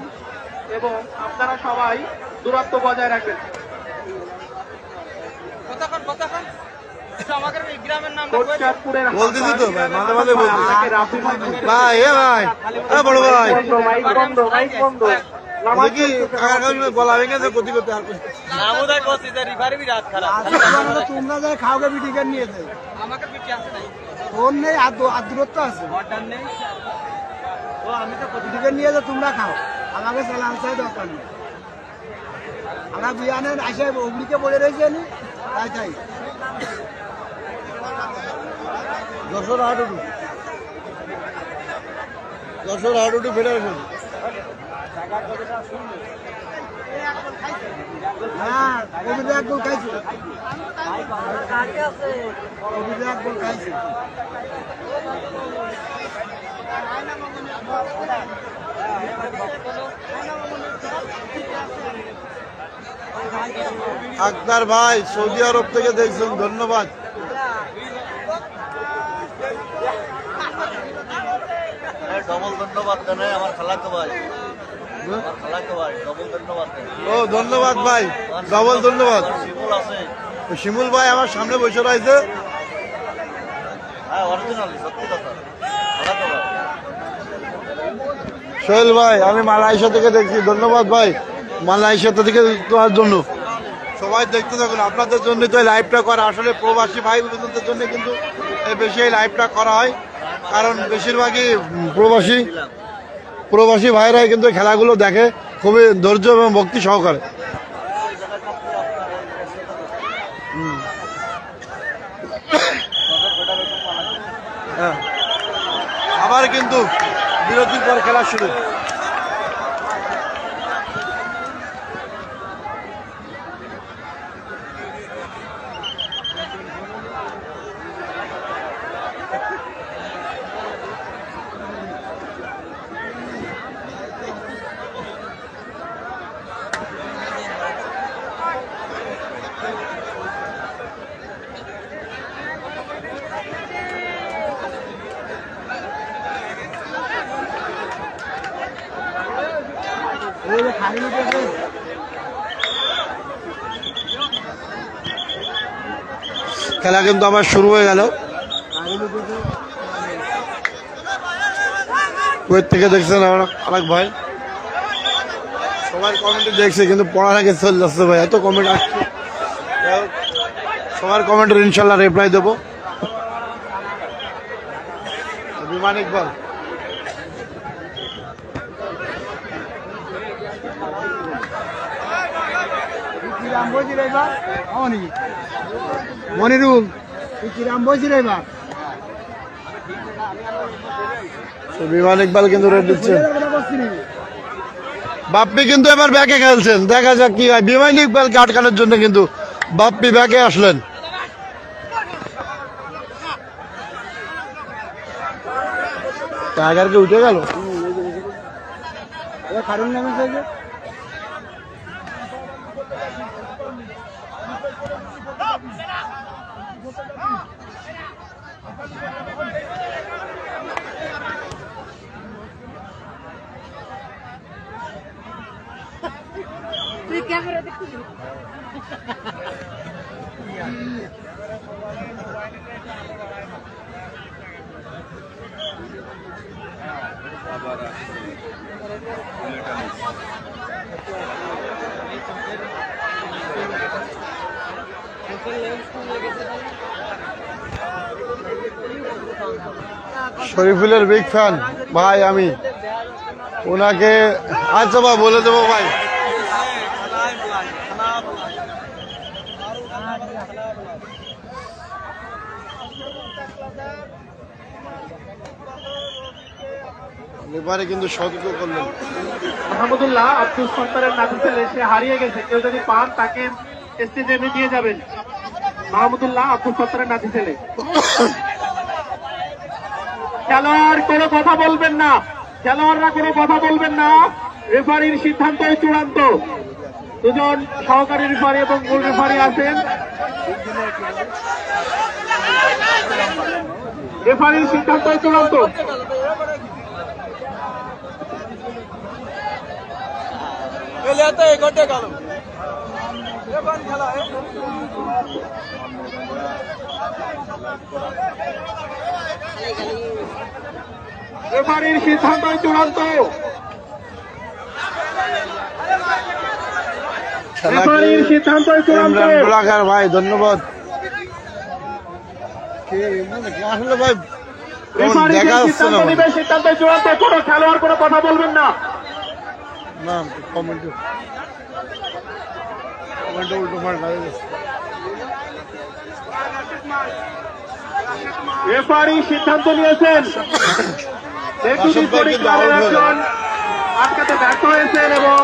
এবং আপনারা সবাই দূরত্ব বজায় রাখবেন। কোটচাঁদপুরের বলতেছি তো ভাই, মাঝে মাঝে বলতেছি আপনাকে রাফি ভাই ভাই, এ ভাই, এ বড় ভাই মাইক বন্ধ, মাইক বন্ধ। দেখি বলা হয়ে গেছে গতি করতে আর তোমরা যাই খাওগে বিটিকার নিয়েছে ফোন নেই আর দূরত্ব আছে বিটিকার নিয়ে যে তোমরা খাও, আমাকে চালান চাই দরকার নেই। আমরা বিয়ানের আসে অগ্নিকে বলে রয়েছে নি তাই চাই যশোর হাডুডু ফেডারেশন। হ্যাঁ কবিতা এক গোল খাইছে, কবিতা এক গোল খাইছে। আক্তার ভাই সৌদি আরব থেকে দেখছেন, ধন্যবাদ। ডবল ধন্যবাদ জানাই আমার খালাতো ভাই, আমার খালাতো ভাই ডবল ধন্যবাদ। ও ধন্যবাদ ভাই, ডবল ধন্যবাদ। শিমুল আছে, শিমুল ভাই আমার সামনে বসে রয়েছে। হ্যাঁ অরিজিনালি সত্যি কথা, খালাতো ভাই। সোহেল ভাই আমি মালয়েশিয়া থেকে দেখছি, ধন্যবাদ ভাই মালয়েশিয়া থেকে তোমার জন্য। সবাই দেখতে থাকুন, আপনাদের জন্য তো এই লাইভটা করা, আসলে প্রবাসী ভাই বোনদের জন্য কিন্তু বেশি এই লাইভটা করা হয়, কারণ বেশিরভাগই প্রবাসী ভাইরাই কিন্তু খেলাগুলো দেখে খুবই ধৈর্য এবং ভক্তি সহকারে। হ্যাঁ আবার কিন্তু বিরতির পর খেলা শুরু। খেলা কিন্তু আবার শুরু হয়ে গেল। কুয়েত থেকে দেখছেন অনেক ভাই, সবার কমেন্টে দেখছে কিন্তু পড়ার আগে চলে যাচ্ছে ভাই, এত কমেন্ট আসছে। সবার কমেন্টের ইনশাল্লাহ রিপ্লাই দেবো। বিমান ইকবাল মনিরুল কিরাম বলছি রে বা বিমান ইকবাল কিন্তু রেড দিচ্ছেন। বাপ্পি কিন্তু এবার ব্যাকে খেলছেন, দেখা যাক কি হয়। বিমান ইকবালকে আটকানোর জন্য কিন্তু বাপ্পি ব্যাকে আসলেন। টাইগারকে উঠে গেল। খারুন নামে যে তুই ক্যামেরা দেখছিস শরীফুলের বিগ ফ্যান ভাই আমি ওনাকে আচ্ছা ভাই বলে দেবো ভাই এবারে কিন্তু সতর্ক করলেন মাহমুদুল্লাহ আব্দুল সত্তারের নাতি ছেলে, সে হারিয়ে গেছে, কেউ যদি পান তাকে স্টেজে এনে দিয়ে যাবেন। মাহমুদুল্লাহ আব্দুল সত্তারের নাতি ছেলে। খেলোয়াড় কোনো কথা বলবেন না, খেলোয়াড়রা কোনো কথা বলবেন না, রেফারির সিদ্ধান্তই চূড়ান্ত। দুজন সহকারী রেফারি এবং মূল রেফারি আছেন। রেফারির সিদ্ধান্তই চূড়ান্ত। রেফারির সিদ্ধান্তই চূড়ান্ত। রেফারির সিদ্ধান্তই চূড়ান্ত। ব্লগার ভাই ধন্যবাদ আসলে ভাই দেখা যাচ্ছে না সিদ্ধান্তই চূড়ান্ত। কোনো খেলোয়াড় কোনো কথা বলবেন না। না কমেন্ট উল্টো পাল্টা হয়ে গেছে রেফারি সিদ্ধান্ত নিয়েছেন, একজন আটকাতে ব্যর্থ হয়েছেন এবং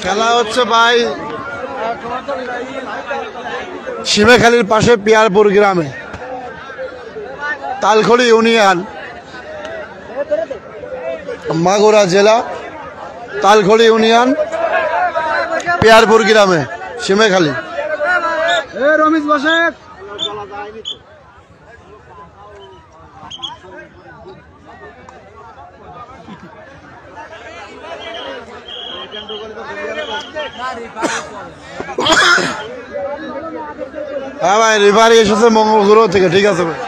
খেলা হচ্ছে ভাই সীমাখালীর পাশে পিয়ারপুর গ্রামে, তালখড়ি ইউনিয়ন, মাগুরা জেলা, তালখড়ি ইউনিয়ন, পিয়ারপুর গ্রামে, সীমাখালী। রমেশ বসেক হ্যাঁ ভাই রেফারি এসেছে মঙ্গলগ্রহ থেকে, ঠিক আছে ভাই।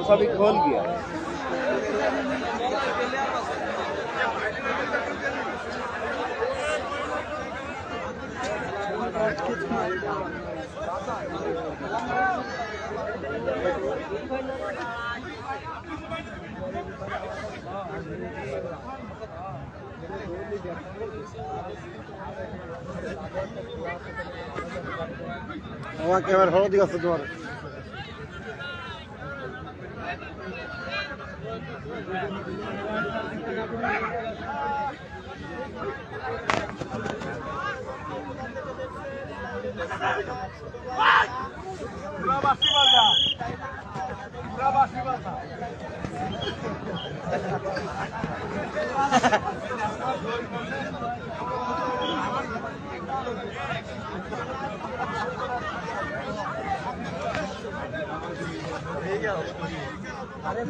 सभी खोल गया আমার ক্যামেরা ভালো দিকে আছে তোমার।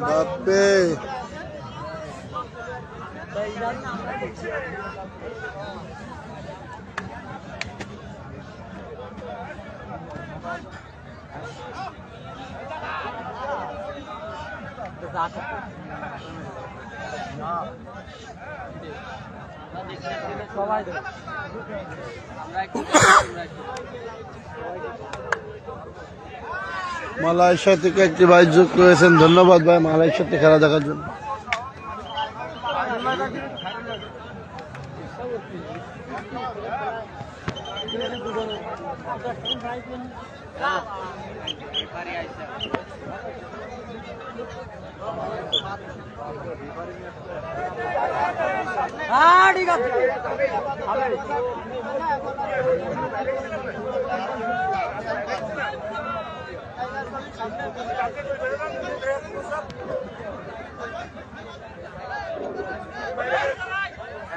বাপরে মালয়েশিয়া থেকে একটি ভাই যুক্ত হয়েছেন, ধন্যবাদ ভাই মালয়েশিয়াতে খেলা দেখার জন্য।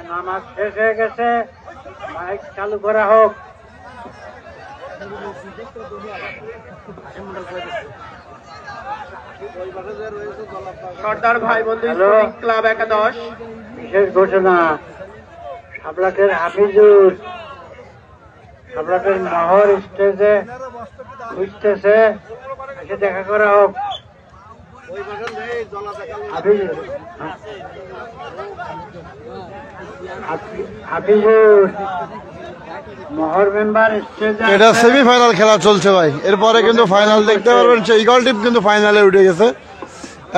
নামাজ শেষ হয়ে গেছে, মাইক চালু করা হোক। সর্দার ভাই বন্ধু স্পোর্টিং ক্লাব একাদশ বিশেষ ঘোষণা, সাবলাটের হাফিজুর, সাবলাটের মহর স্টেজে খুঁজতেছে, এসে দেখা করা হোক। হাফিজুর মহর মেম্বার স্টেজে এটা সেমিফাইনাল খেলা চলছে ভাই, এরপরে কিন্তু ফাইনাল দেখতে পারবেন। সেই ইগল টিম কিন্তু ফাইনালে উঠে গেছে,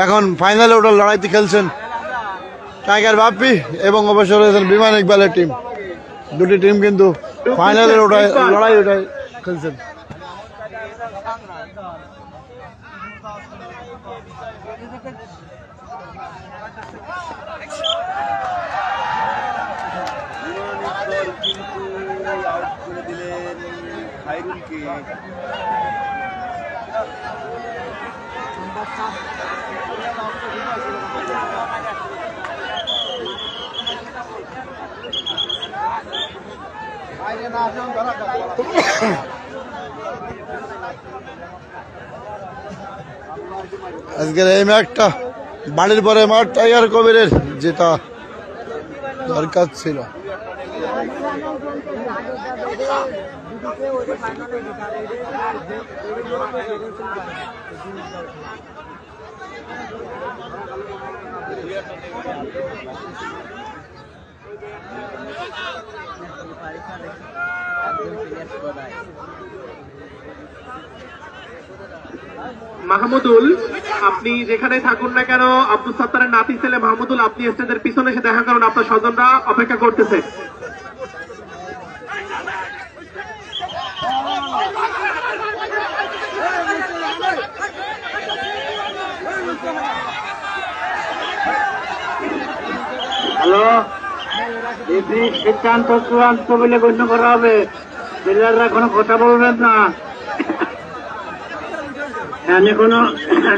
এখন ফাইনালে ওঠার লড়াইতে খেলছেন টাইগার বাপ্পি এবং অবসর রয়েছেন বিমান ইকবালের টিম। দুটি টিম কিন্তু ফাইনালের লড়াই ওঠায় খেলছেন। আজকের এই ম্যাচটা বাড়ির পরে মাঠ টাইগার কবিরের জেতা দরকার ছিল। মাহমুদুল, আপনি যেখানে থাকুন না কেন, আব্দুল সাত্তারের নাতি ছেলে মাহমুদুল, আপনি স্টেজের পিছনে এসে দেখা করুন, আপনার স্বজনরা অপেক্ষা করতেছে। হ্যালো, সিদ্ধান্ত চূড়ান্ত বলে গণ্য করা হবে। প্লেয়াররা কোনো কথা বলবেন না, এখানে কোনো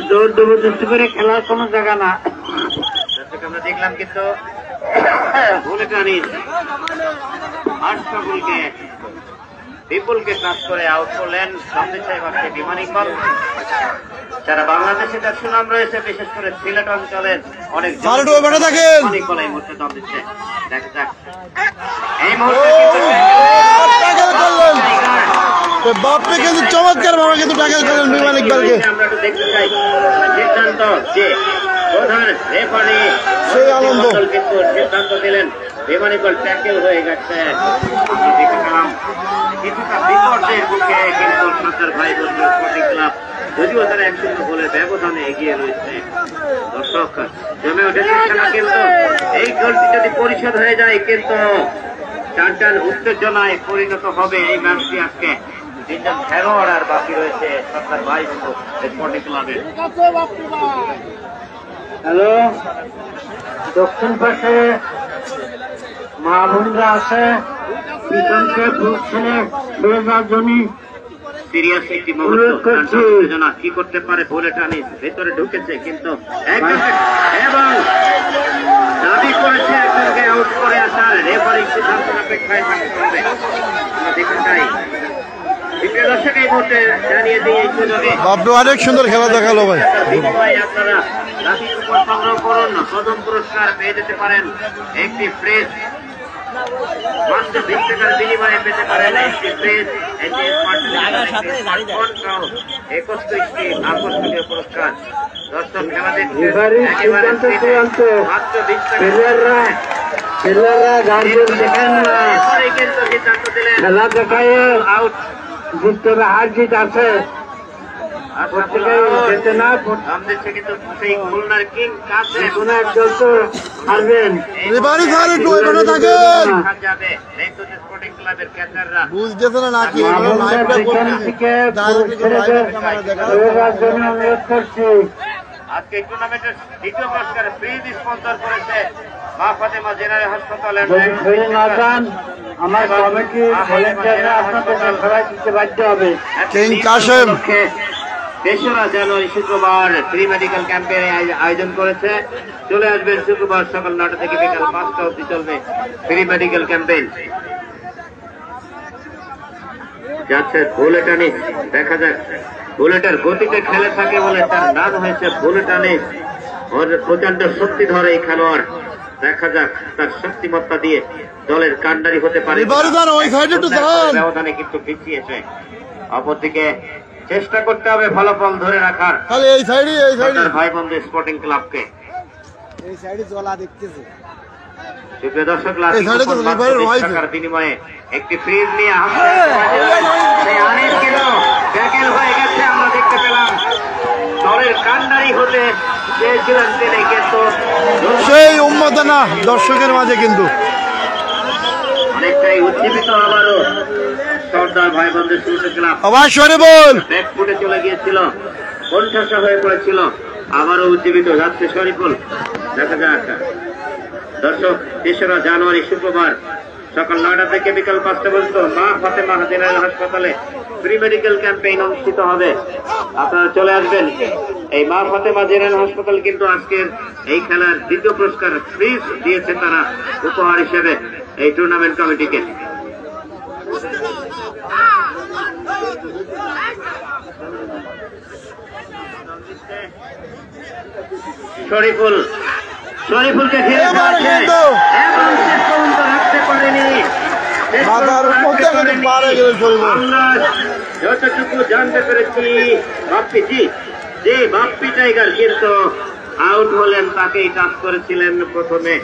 জোর জবরদস্তি করে খেলার কোনো জায়গা না। আমরা দেখলাম কিন্তু বিপুলকে কাজ করে আউট করলেন বিমান ইকবাল। যারা বাংলাদেশে তার সুনাম রয়েছে, বিশেষ করে সিলেট অঞ্চলের অনেক ইকবাল এই মুহূর্তে দম দিচ্ছে। দেখা যাক এই মুহূর্তে বাপ্পি কিন্তু চমৎকার ভাবে কিন্তু ট্যাকেল করেন বিমান ইকবালকে। আমরা একটু দেখতে চাই সিদ্ধান্ত যে প্রধান রেফারি সেই আনন্দ কিন্তু সিদ্ধান্ত দিলেন বিমান ইকবাল ট্যাকেল হয়ে গেছে। আমরা দেখলাম কিছুটা বিপর্যয়ের মুখে কিন্তু সর্দার ভাই বন্ধু স্পোর্টিং ক্লাব, যদিও তারা 1-0 গোলের ব্যবধানে এগিয়ে রয়েছে। দর্শক জমে উঠেছে খেলা, কিন্তু এই গোলটি যদি পরিশোধ হয়ে যায় কিন্তু টানটান উত্তেজনায় পরিণত হবে এই ম্যাচটি। আজকে 3 জন খেলোয়াড় আর বাকি রয়েছে সর্দার ভাই স্পোর্টিং ক্লাবের। হ্যালো, দক্ষিণ পাশে মা বোনরা আছে, পিছনকে ছেলে জমি সিরিয়াস একটি মুহূর্ত। উত্তেজনা কি করতে পারে, বলে টানি ভেতরে ঢুকেছে কিন্তু এবং দাবি করেছে একজনকে আউট করে আসার। রেফারি সিদ্ধান্তের অপেক্ষায় থাকতে হবে। আমরা দেখতে চাই দর্শক এই মুহূর্তে জানিয়ে দিয়ে এই সুযোগে বাবলু অনেক সুন্দর খেলা দেখালো ভাই। আপনারা রাশি কুপন সংগ্রহ করুন, প্রথম পুরস্কার পেয়ে যেতে পারেন একটি ফ্রিজ, মাত্র 20 টাকার বিনিময়ে পেতে পারেন একটি ফ্রিজ, 21টি আকর্ষণীয় পুরস্কার। দর্শক খেলা দেখতে একেবারে মাত্র 20 টাকা সিদ্ধান্ত দিলেন খেলা দেখায় আউট। জিততে হবে, হার জিত আছে, যেতে না কিন্তু সেই খুলনার কিং কাছে কোন একদল তো হারবেন। যাবে স্পোর্টিং ক্লাবের ক্যাচাররা বুঝতেছে না নাকি অনুরোধ করছি আজকে এই টুর্নামেন্টের দ্বিতীয় পুরস্কার ফ্রিজ স্পন্সর করেছে মা ফাতেমা জেনারেল হাসপাতালের আমার কমিটি ভলেন্টিয়াররা আপনাদের সবাই দিতে বাধ্য হবে। কিং কাশেম। 3রা জানুয়ারি শুক্রবার ফ্রি মেডিকেল ক্যাম্পের আয়োজন করেছে। চলে আসবেন শুক্রবার সকাল 9টা থেকে বিকাল 5টা অবধি চলবে ফ্রি মেডিকেল ক্যাম্পেইন। যাচ্ছে বুলেটানিস, দেখা যাক বুলেটের গতিতে খেলে থাকে বলে তার নাম হয়েছে বুলেটানিস। ওর প্রচন্ড শক্তি ধরে এই খেলোয়াড়, দেখা যাক তার শক্তিমত্তা দিয়ে দলের কান্ডারি হতে পারে। ব্যবধানে কিন্তু পিছিয়েছে। অপরদিকে চেষ্টা করতে হবে ফলাফল ধরে রাখার ভাই বন্ধু স্পোর্টিং ক্লাবকে। এই সাইডে জলা দেখতেছে। সুপ্রিয় দর্শক, টাকার বিনিময়ে একটি ফ্রিজ নিয়ে ট্যাকেল হয়ে গেছে। আমরা দেখতে পেলাম দলের কান্ডারি হতে চেয়েছিলেন তিনি, কিন্তু সেই উন্মাদনা দর্শকের মাঝে কিন্তু অনেকটাই উজ্জীবিত। আবারও সর্দার ভাই বন্ধু স্পোর্টিং ক্লাব অবশ্যই বল ব্যাকফুটে চলে গিয়েছিল, কণ্ঠাসা হয়ে পড়েছিল। আবারও উজ্জীবিত যাচ্ছে শরীফুল, দেখা যাক। দর্শক, 3রা জানুয়ারি শুক্রবার সকাল 9টা থেকে বিকাল 5টা পর্যন্ত মা ফাতেমা জেনারেল হাসপাতালে ফ্রি মেডিকেল ক্যাম্পেইন অনুষ্ঠিত হবে। আপনারা চলে আসবেন। এই মা ফাতেমা জেনারেল হাসপাতাল কিন্তু আজকের এই খেলার দ্বিতীয় পুরস্কার ফ্রিজ দিয়েছে তারা উপহার হিসেবে এই টুর্নামেন্ট কমিটিকে। শরীফুলকে ঘিরে ধরেছে এবং শেষ পর্যন্ত রাখতে পারেনি। আমরা যতটুকু জানতে পেরেছি বাপ্পি টাইগার কিন্তু আউট হলেন, তাকেই টাচ করেছিলেন প্রথমে।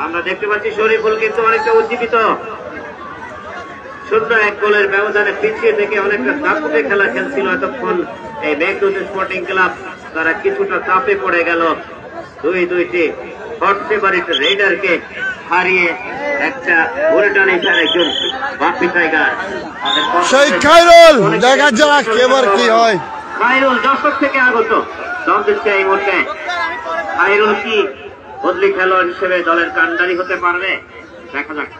আমরা দেখতে পাচ্ছি শরীফুল কিন্তু অনেকটা উজ্জীবিত। 0-1 গোলের ব্যবধানে পিছিয়ে থেকে অনেকটা চাপে খেলা খেলছিল এতক্ষণ এই মেঘদূত স্পোর্টিং ক্লাব। তারা কিছুটা চাপে পড়ে গেল। 2-2টি হট ফেভারিট রেইডারকে হারিয়ে একটা বুলেটানিস আর একজন বাপ্পি টাইগার। সেই খায়রুল, দেখা যাক এবার কি হয়। খায়রুল দর্শক থেকে আগত দম দিচ্ছে এই মুহূর্তে। খায়রুল কি বদলি খেলোয়াড় হিসেবে দলের কান্ডারি হতে পারবে? দেখা যাক।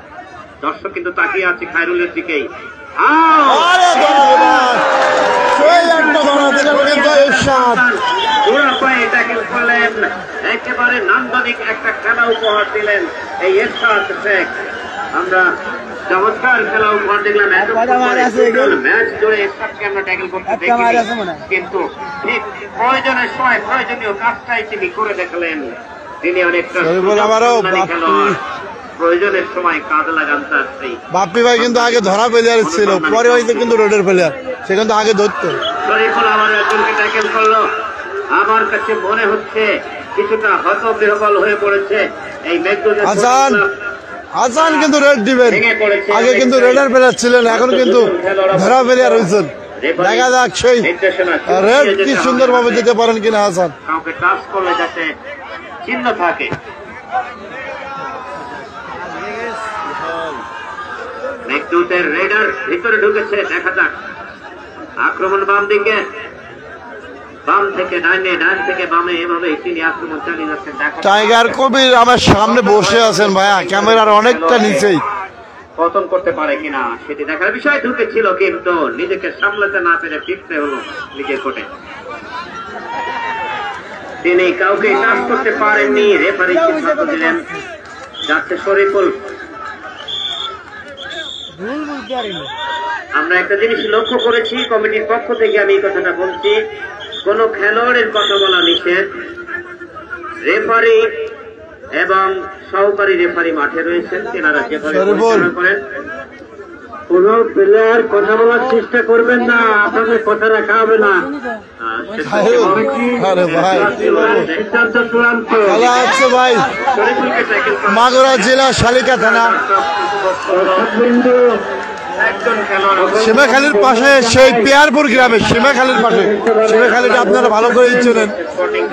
দর্শক কিন্তু তাকিয়ে আছে খায়রুলের দিকেই। একেবারে নান্দনিক একটা খেলা উপহার দিলেন এই এরশাদ শেখ। আমরা চমৎকার খেলা উপহার দেখলাম। ম্যাচ জুড়ে এরশাদকে আমরা ট্যাকল করতে দেখি, কিন্তু ঠিক প্রয়োজনের সময় প্রয়োজনীয় কাজটাই তিনি করে দেখালেন। তিনি অনেকটা খেলোয়াড়, প্রয়োজনের সময় কাজ লাগান তার সেই। বাপ্পি ভাই কিন্তু আগে ধরা প্লেয়ার ছিল, পরে হয়তো কিন্তু রোডের প্লেয়ার, সে কিন্তু আগে ধরতো। শরীফুল আবার একজনকে ট্যাকেল করলো। আমার কাছে মনে হচ্ছে কিছুটা হতবিহ্বল হয়ে পড়েছে এই মেঘদূত। হাসান কিন্তু রেড দিবেন, আগে কিন্তু রেডার প্লেয়ার ছিলেন, এখন কিন্তু ধরা প্লেয়ার হয়েছেন। দেখা যাক সেই রেড কি সুন্দর ভাবে দিতে পারেন কিনা হাসান। কাউকে টাচ করলে যাতে চিহ্ন থাকে। মেঘদূতের রেডার ভিতরে ঢুকেছে, দেখা যাক। আক্রমণ বাম দিকে, বাম থেকে ডাইনে, ডাইন থেকে বামে, এভাবে তিনি আক্রমণ চালিয়ে যাচ্ছেন। টাইগার কবির আমার সামনে বসে আছেন ভাইয়া, ক্যামেরার অনেকটা নিচেই। পতন করতে পারে কিনা সেটি দেখার বিষয়। ঢুকেছিল কিন্তু নিজেকে সামলাতে না পেরে ফিরতে হলো নিজের কোর্টে। তিনি কাউকে টাচ করতে পারেননি, রেফারি সিদ্ধান্ত দিলেন। যাচ্ছে শরীফুল। আমরা একটা জিনিস লক্ষ্য করেছি, কমিটির পক্ষ থেকে আমি এই কথাটা বলছি, কোন খেলোয়াড়ের কথা বলা নিষেধ। রেফারি এবং সহকারী রেফারি মাঠে রয়েছেন, তেনারা যেভাবে পরিচালনা করেন। কোন প্লেয়ার কথা বলার চেষ্টা করবেন না, আপনাদের কথা রাখা হবে না। খেলা হচ্ছে ভাই মাগুরা জেলা শালিকা থানা সীমাখালীর পাশে, সেই পেয়ারপুর গ্রামে, সীমাখালীর পাশে। সীমাখালীটা আপনারা ভালো করে চেনেন,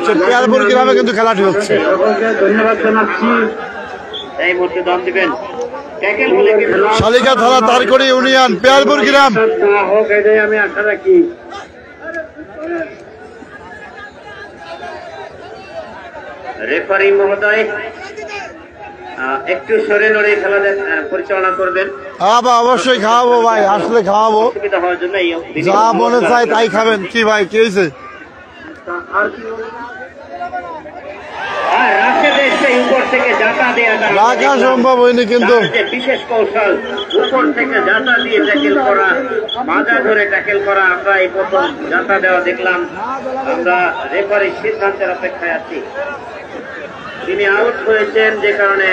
সেই পেয়ারপুর গ্রামে কিন্তু খেলাটি হচ্ছে। ধন্যবাদ জানাচ্ছি। এই মুহূর্তে দম দিবেন শালিকা থানা তারকড়ি ইউনিয়ন, পেয়ারপুর গ্রাম। হোক এটাই আমি আশা রাখি। রেফারি মহোদয় একটু সরে নড়ে খেলা পরিচালনা করবেন। হ্যাঁ ভাই, অবশ্যই খাওয়াবো ভাই, আসলে খাওয়াবো। অসুবিধা হওয়ার জন্য যা মনে চাই তাই খাবেন। কি ভাই, কি হয়েছে? আর রাশেদের সেই উপর থেকে জাতা দেওয়াটা রাখা সম্ভব হয়নি, কিন্তু তার যে বিশেষ কৌশল, উপর থেকে জাতা দিয়ে ট্যাকেল করা, মাজা ধরে ট্যাকেল করা, আমরা এই প্রথম জাতা দেওয়া দেখলাম। আমরা রেফারির সিদ্ধান্তের অপেক্ষায় আছি। তিনি আউট হয়েছেন, যে কারণে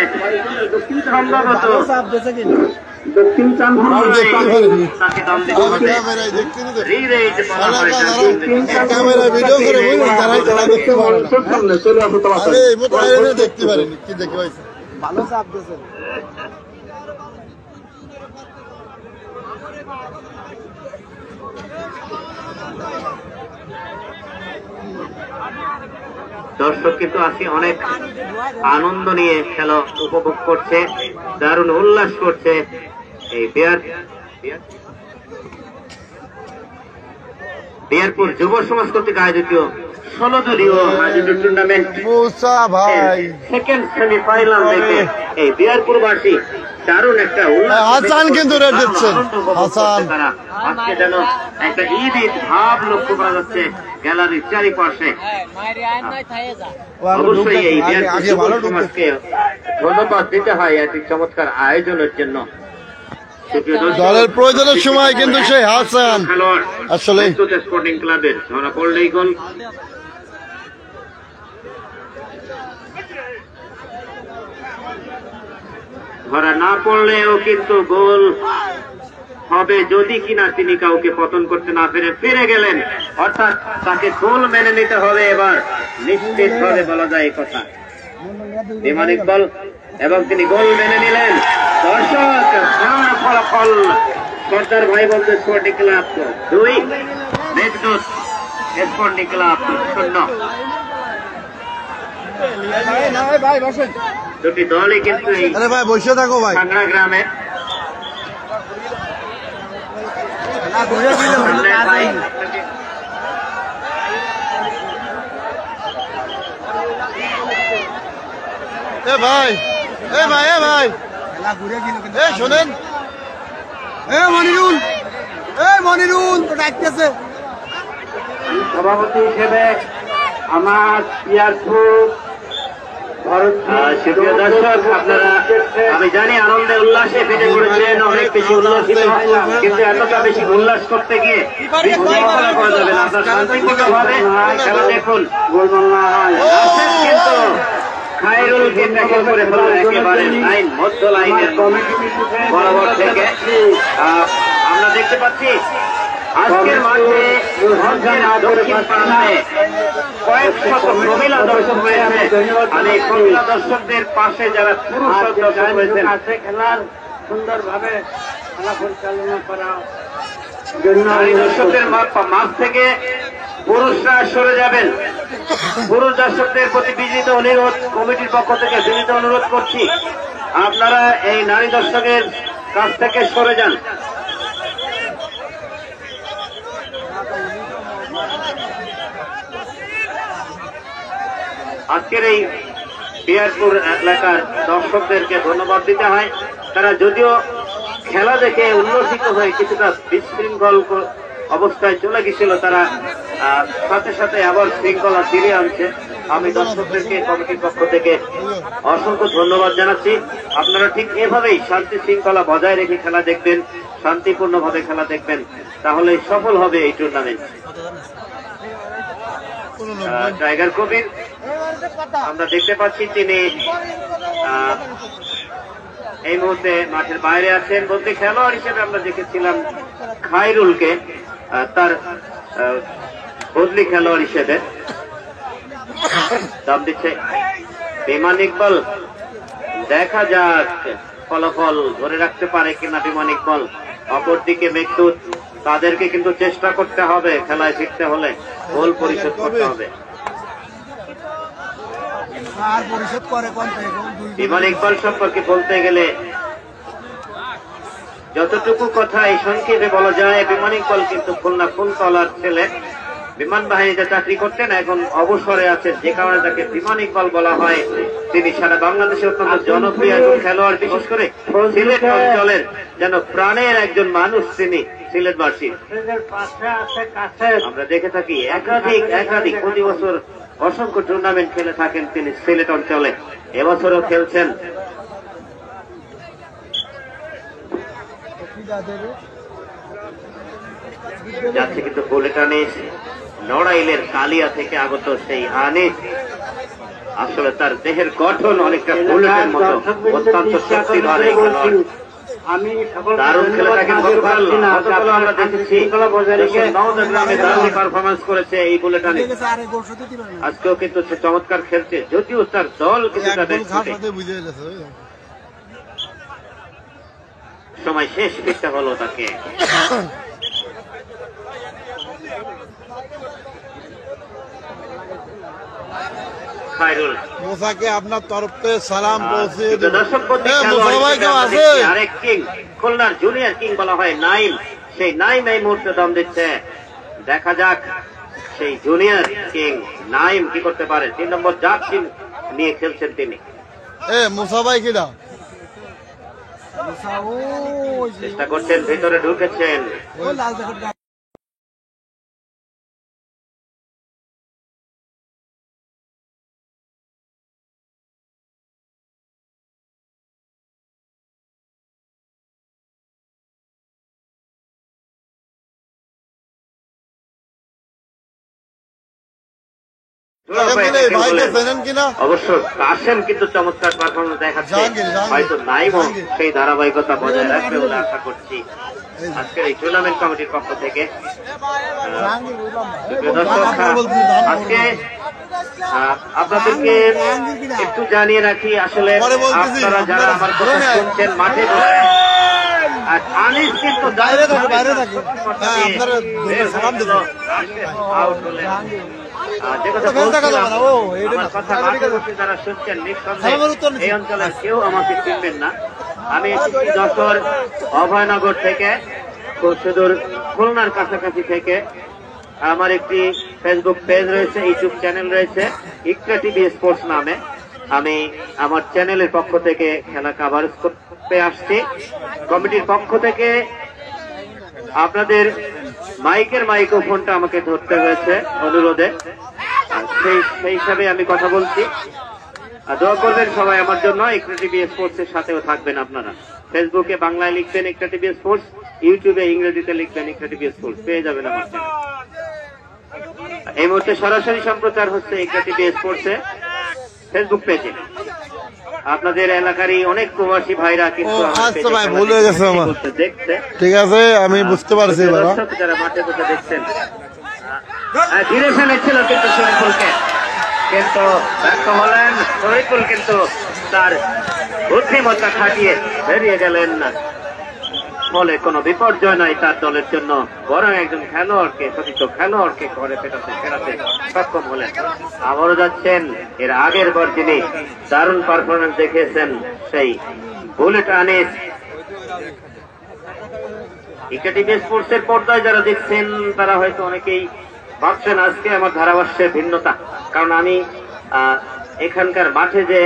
সম্ভবত দক্ষিণ তাকে দম দিতে হবে। রিরেজ বলা হয় ক্যামেরা ভিডিও করে বলুন, তারাই খেলা দেখতে পারে না। আরে এই মতো আয়রনে দেখতে পারেনি, কি দেখতে পাইছে? ভালো চাপ দিয়েছেন। দর্শক কিন্তু আজকে অনেক আনন্দ নিয়ে খেলা উপভোগ করছে, দারুণ উল্লাস করছে। এই বিয়ারপুর যুব সমাজ কর্তৃক আয়োজিত 16 দলীয় আয়োজিত টুর্নামেন্ট মুসা ভাই, সেকেন্ড সেমিফাইনাল থেকে এই বিয়ারপুরবাসী দারুণ একটা উল্লাস, হাসান কিন্তু রেড দিচ্ছেন। হাসান আজকে যেন একটা ঈদ ভাব লক্ষ্য করা যাচ্ছে গ্যালারির চারিপাশে। অবশ্যই এই বিয়ারপুর যুব সমাজকে ধন্যবাদ দিতে হয় এটি চমৎকার আয়োজনের জন্য। দলের প্রয়োজনের সময় কিন্তু সেই হাসান আসলে স্পোর্টিং ক্লাবের ধরা পড়লেই গোল। ধরা না পড়লেও কিন্তু গোল হবে, যদি কিনা তিনি কাউকে পতন করতে না ফিরে গেলেন, অর্থাৎ তাকে গোল মেনে নিতে হবে। এবার নিশ্চিত ভাবে বলা যায় এই কথা। ইমান ইকবাল এবং তিনি গোল মেনে নিলেন। দর্শক ফলাফল সর্দার ভাই বলতে sporting club 2, Meghdoot sporting club 0। দুটি দলই কিন্তু এই আরে ভাই বসে থাকো ভাই। ভাঙড়া গ্রামে এ ভাই, এ ভাই, এ ভাই, খেলা ঘুরে গেল কিন্তু। এ শোনেন, মনিরুল তো ডাকতেছে। সভাপতি হিসেবে আমার বিয়ারপুর সুপ্রিয় দর্শক, আপনারা আমি জানি আনন্দে উল্লাসে ফেটে পড়েছেন, অনেক বেশি উল্লাসিত, কিন্তু এতটা বেশি উল্লাস করতে গিয়ে বিশৃঙ্খলা করা যাবে না। আপনার শান্তিপূর্ণভাবে খেলা দেখুন। কিন্তু খায়রুলকে ট্যাকেল করে ফেলা একেবারে লাইন, মধ্য লাইনের বরাবর থেকে আমরা দেখতে পাচ্ছি আজকের মাঠে দক্ষিণ প্রান্তে কয়েক শত মহিলা দর্শক রয়েছে। আর এই মহিলা দর্শকদের পাশে যারা পুরুষ দর্শক রয়েছেন, খেলার সুন্দরভাবে খেলা পরিচালনা করা। নারী দর্শকদের মাঝ থেকে পুরুষরা সরে যাবেন। পুরুষ দর্শকদের প্রতি বিনীত অনুরোধ, কমিটির পক্ষ থেকে বিনীত অনুরোধ করছি, আপনারা এই নারী দর্শকের কাছ থেকে সরে যান। আজকের এই বিয়ারপুর এলাকার দর্শকদেরকে ধন্যবাদ দিতে হয়। তারা যদিও খেলা দেখে উল্লসিত হয়ে কিছুটা বিশৃঙ্খল অবস্থায় চলে গেছিল, তারা সাথে সাথে আবার শৃঙ্খলা ফিরিয়ে আনছে। আমি দর্শকদেরকে কমিটির পক্ষ থেকে অসংখ্য ধন্যবাদ জানাচ্ছি। আপনারা ঠিক এভাবেই শান্তি শৃঙ্খলা বজায় রেখে খেলা দেখবেন, শান্তিপূর্ণভাবে খেলা দেখবেন, তাহলে সফল হবে এই টুর্নামেন্ট। টাইগার কবির আমরা দেখতে পাচ্ছি তিনি এই মুহূর্তে মাঠের বাইরে আছেন। বলতে খেলোয়াড় হিসেবে আমরা দেখেছিলাম খায়রুলকে, তার বদলি খেলোয়াড় হিসেবে দাম দিচ্ছে ইমান ইকবাল। দেখা যাক ফলাফল ধরে রাখতে পারে কিনা ইমান ইকবাল। অপরদিকে মেঘদূত, তাদেরকে কিন্তু চেষ্টা করতে হবে, খেলায় ফিরতে হলে গোল পরিশোধ করতে হবে। ইমান ইকবাল সম্পর্কে বলতে গেলে যতটুকু কথা এই সংক্ষেপে বলা যায়, ইমান ইকবাল কিন্তু খুলনা ফুলতলার ছেলে। বিমান বাহিনীতে চাকরি করতেন, এখন অবসরে আছেন, যে কারণে তাকে বিমান ইকবাল বলা হয়। তিনি সারা বাংলাদেশে অত্যন্ত জনপ্রিয় একজন খেলোয়াড়, বিশেষ করে সিলেট অঞ্চলের যেন প্রাণের একজন মানুষ তিনি সিলেটবাসী। পাশে আছে কাছে আমরা দেখে থাকি একাধিক প্রতি বছর অসংখ্য টুর্নামেন্ট খেলে থাকেন তিনি সিলেট অঞ্চলে, এবছরও খেলছেন। যাচ্ছে কিন্তু বুলেট আনিস, নড়াইলের কালিয়া থেকে আগত সেই আনিস। আসলে তার দেহের গঠন অনেকটা বুলেটের মতো, অত্যন্ত শক্তিধর এই খেলোয়াড়। আমি দারুণ খেলে থাকেন। গতকাল আমরা দেখেছি নওদাগ্রামে দারুণ পারফরমেন্স করেছে এই বুলেট আনিস। আজকেও কিন্তু সে চমৎকার খেলছে, যদিও তার দল কিছুটা সময় শেষ করতে হলো তাকে। খায়রুল মুসাকে আপনার তরফ থেকে সালাম পৌঁছে কিন্তু দর্শক বন্ধু, আরেক কিং, খুলনার জুনিয়র কিং বলা হয় নাইম, সেই নাইম এই মুহূর্তে দম দিচ্ছে। দেখা যাক সেই জুনিয়র কিং নাইম কি করতে পারে। 3 নম্বর জার্সি নিয়ে খেলছেন তিনি। মুসা ভাই কিনা চেষ্টা করছেন, ভেতরে ঢুকেছেন। অবশ্য কাশেম কিন্তু চমৎকার পারফরমেন্স দেখাচ্ছে, হয়তো নাইমও সেই ধারাবাহিকতা বজায় রাখবে বলে আশা করছি আজকের এই টুর্নামেন্ট কমিটির পক্ষ থেকে। আজকে আপনাদেরকে একটু জানিয়ে রাখি, আসলে আপনারা যারা আমার কথা শুনছেন মাঠে আর আনিস কিন্তু আউট হলেন। যে কথা বলছিলাম, আমার কথা মাঠে বসে যারা শুনছেন নিঃসন্দেহে এই অঞ্চলের কেউ আমাকে চিনবেন না। আমি এসেছি যশোর অভয়নগর থেকে, সুদূর খুলনার কাছাকাছি থেকে। আমার একটি ফেসবুক পেজ রয়েছে, ইউটিউব চ্যানেল রয়েছে ইকরা টিভি স্পোর্টস নামে। আমি আমার চ্যানেলের পক্ষ থেকে খেলা কভারেজ করতে আসছি। কমিটির পক্ষ থেকে আপনাদের মাইকের মাইক্রোফোনটা আমাকে ধরতে হয়েছে অনুরোধে, সেই হিসাবে আমি কথা বলছি। দোয়া করবেন সবাই আমার জন্য। ইকরা টিভি স্পোর্টস এর সাথেও থাকবেন আপনারা। ফেসবুকে বাংলায় লিখবেন ইকরা টিভি স্পোর্টস, ইউটিউবে ইংরেজিতে লিখবেন ইকরা টিভি স্পোর্টস, পেয়ে যাবেন আমার চ্যানেল। এই মুহূর্তে সরাসরি সম্প্রচার হচ্ছে ইকরা টিভি স্পোর্টস এ ফেসবুক পেজে। আপনাদের এলাকারই অনেক প্রবাসী ভাইরা কিন্তু ভুল হয়ে গেছে আমার, দেখছে। ঠিক আছে, আমি বুঝতে পারছি। যারা মাঠে বসে দেখছেন, ধীরে ফেলেছিল কিন্তু শরীফুলকে, কিন্তু ব্যর্থ হলেন শরীফুল, কিন্তু তার বুদ্ধিমত্তা খাটিয়ে বেরিয়ে গেলেন না। ফলে কোনো বিপর্যয় নাই তার দলের জন্য, বরং একজন খেলোয়াড়কে, সতীর্থ খেলোয়াড়কে ঘরে ফেরাতে সক্ষম হলেন। আবারও যাচ্ছেন এর আগের বার যিনি দারুণ পারফরমেন্স দেখিয়েছেন সেই বুলেট আনিস। ইকরা টিভি স্পোর্টস এর পর্দায় যারা দেখছেন তারা হয়তো অনেকেই ভাবছেন আজকে আমার ধারাভাষ্যের ভিন্নতা, কারণ আমি এখানকার মাঠে যে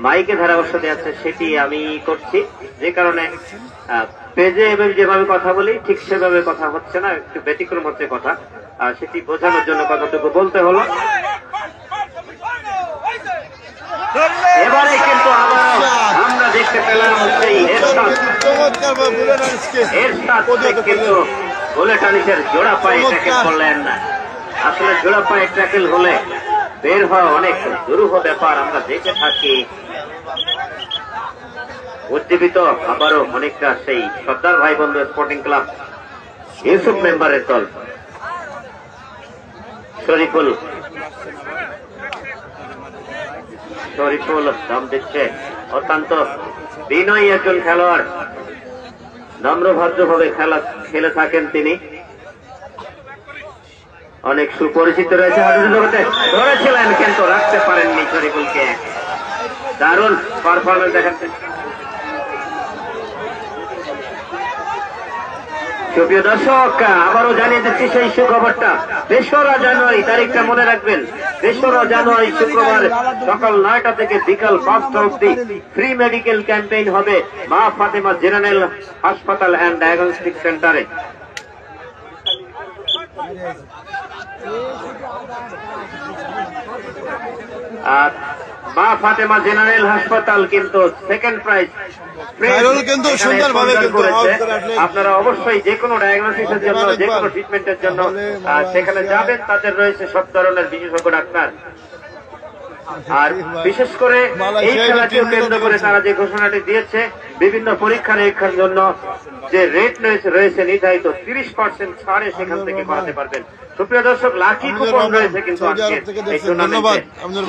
মাইকে ধারাভাষ্য দেওয়া সেটি আমি করছি, যে কারণে পেজে যেভাবে কথা বলি ঠিক সেভাবে কথা হচ্ছে না, একটু ব্যতিক্রম হচ্ছে কথা, সেটি বোঝানোর জন্য কথাটুকু বলতে হলো। এবারে কিন্তু আমরা দেখতে পেলাম সেই কিন্তু বুলেট আনিসের জোড়া পায়ে ট্যাকেল করলেন না। আসলে জোড়া পায়ে ট্যাকেল হলে বের হওয়া অনেক দুরূহ ব্যাপার আমরা দেখে থাকি। উজ্জীবিত আবারও অনেকটা সেই সর্দার ভাই বন্ধু স্পোর্টিং ক্লাব ইউসুফ মেম্বারের দল। শরীফুল দাম দিচ্ছে, অত্যন্ত বিনয়ী একজন খেলোয়াড়, নম্র ভদ্রভাবে খেলে থাকেন তিনি, অনেক সুপরিচিত রয়েছে হাডুডু জগতে। ধরেছিলেন কিন্তু রাখতে পারেননি শরীফুলকে, দারুণ পারফরমেন্স দেখাচ্ছে। সুপ্রিয় দর্শক, আবারও জানিয়ে দিচ্ছি সেই সুখবরটা। 3রা জানুয়ারি, তারিখটা মনে রাখবেন, 3রা জানুয়ারি শুক্রবার সকাল 9টা থেকে বিকাল 5টা অবধি ফ্রি মেডিকেল ক্যাম্পেইন হবে মা ফাতেমা জেনারেল হাসপাতাল অ্যান্ড ডায়াগনস্টিক সেন্টারে। আর মা ফাতেমা জেনারেল হাসপাতাল কিন্তু সেকেন্ড প্রাইজ কিন্তু সুন্দরভাবে কিন্তু আপনারা অবশ্যই যে কোনো ডায়াগনোসিসের জন্য, যে কোনো ট্রিটমেন্টের জন্য সেখানে যাবেন। তাদের রয়েছে সব ধরনের বিশেষজ্ঞ ডাক্তার। আর বিশেষ করে এই খেলাটিও কেন্দ্র করে তারা যে ঘোষণাটি দিয়েছে, বিভিন্ন পরীক্ষা নিরীক্ষার জন্য যে রেট রয়েছে নির্ধারিত 30% ছাড়ে সেখান থেকে করাতে পারবেন। সুপ্রিয় দর্শক, লাকি কুপন রয়েছে কিন্তু আজকে এই টুর্নামেন্টে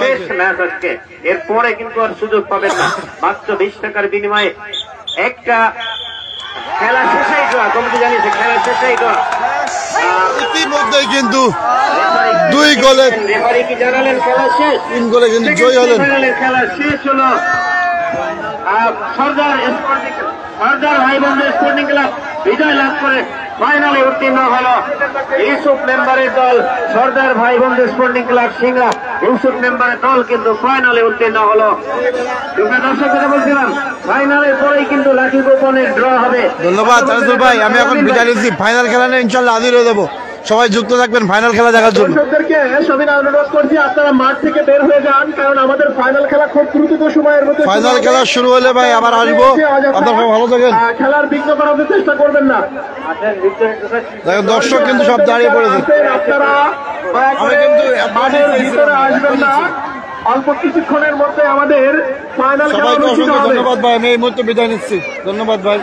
শেষ ম্যাচ আজকে। এরপরে কিন্তু আর সুযোগ পাবেন না। মাত্র 20 টাকার বিনিময়ে একটা খেলা শেষেই ড্র। কমিটি জানিয়েছে খেলা শেষেই ড্র। ইতিমধ্যে কিন্তু 2 গোলে রেফারি কি জানালেন খেলা শেষ? 3 গোলে কিন্তু জয় হলেন। খেলা শেষ হলো। সর্দার ভাই বন্ধু স্পোর্টিং ক্লাব বিজয় লাভ করে ফাইনালে উত্তীর্ণ হলো। ইউসুফ মেম্বারের দল সর্দার ভাই বন্ধু স্পোর্টিং ক্লাব সিংড়া, ইউসুফ মেম্বারের দল কিন্তু ফাইনালে উত্তীর্ণ হলো। দর্শক যেটা বলছিলাম, ফাইনালের পরেই কিন্তু লাকি কুপনের ড্র হবে। ধন্যবাদ তাজুল ভাই, আমি এখন বিদায় নিচ্ছি। ফাইনাল খেলা নিয়ে ইনশাল্লাহ হাজির হয়ে যাবো। সবাই যুক্ত থাকবেন ফাইনাল খেলা দেখার জন্য। দর্শকদেরকে সবিনা অনুরোধ করছি, আপনারা মাঠ থেকে বের হয়ে যান, কারণ আমাদের ফাইনাল খেলা খুব দ্রুত সময়ের মধ্যে। ফাইনাল খেলা শুরু হলে ভাই আবার আসবো। আপনারা ভালো থাকেন। খেলার বিঘ্ন করাতে চেষ্টা করবেন না। দেখেন দর্শক কিন্তু সব দাঁড়িয়ে পড়েছে। আপনারা মাঠের ভিতরে আসবেন না। অল্প কিছুক্ষণের মধ্যে আমাদের ফাইনাল খেলা সবাইকে অনুষ্ঠিত অসংখ্য হবে। ধন্যবাদ ভাই, আমি এই মুহূর্তে বিদায় নিচ্ছি। ধন্যবাদ ভাই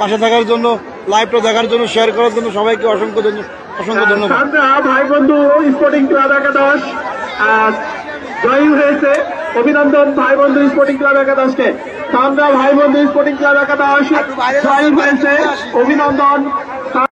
পাশে থাকার জন্য, লাইভটা দেখার জন্য, শেয়ার করার জন্য সবাইকে অসংখ্য ধন্যবাদ। সান্দ্রা ভাই বন্ধু স্পোর্টিং ক্লাব একাদশ জয়ী হয়েছে। অভিনন্দন ভাই বন্ধু স্পোর্টিং ক্লাব একাদশকে। সান্দ্রা ভাই বন্ধু স্পোর্টিং ক্লাব একাদশ জয়ী হয়েছে, অভিনন্দন।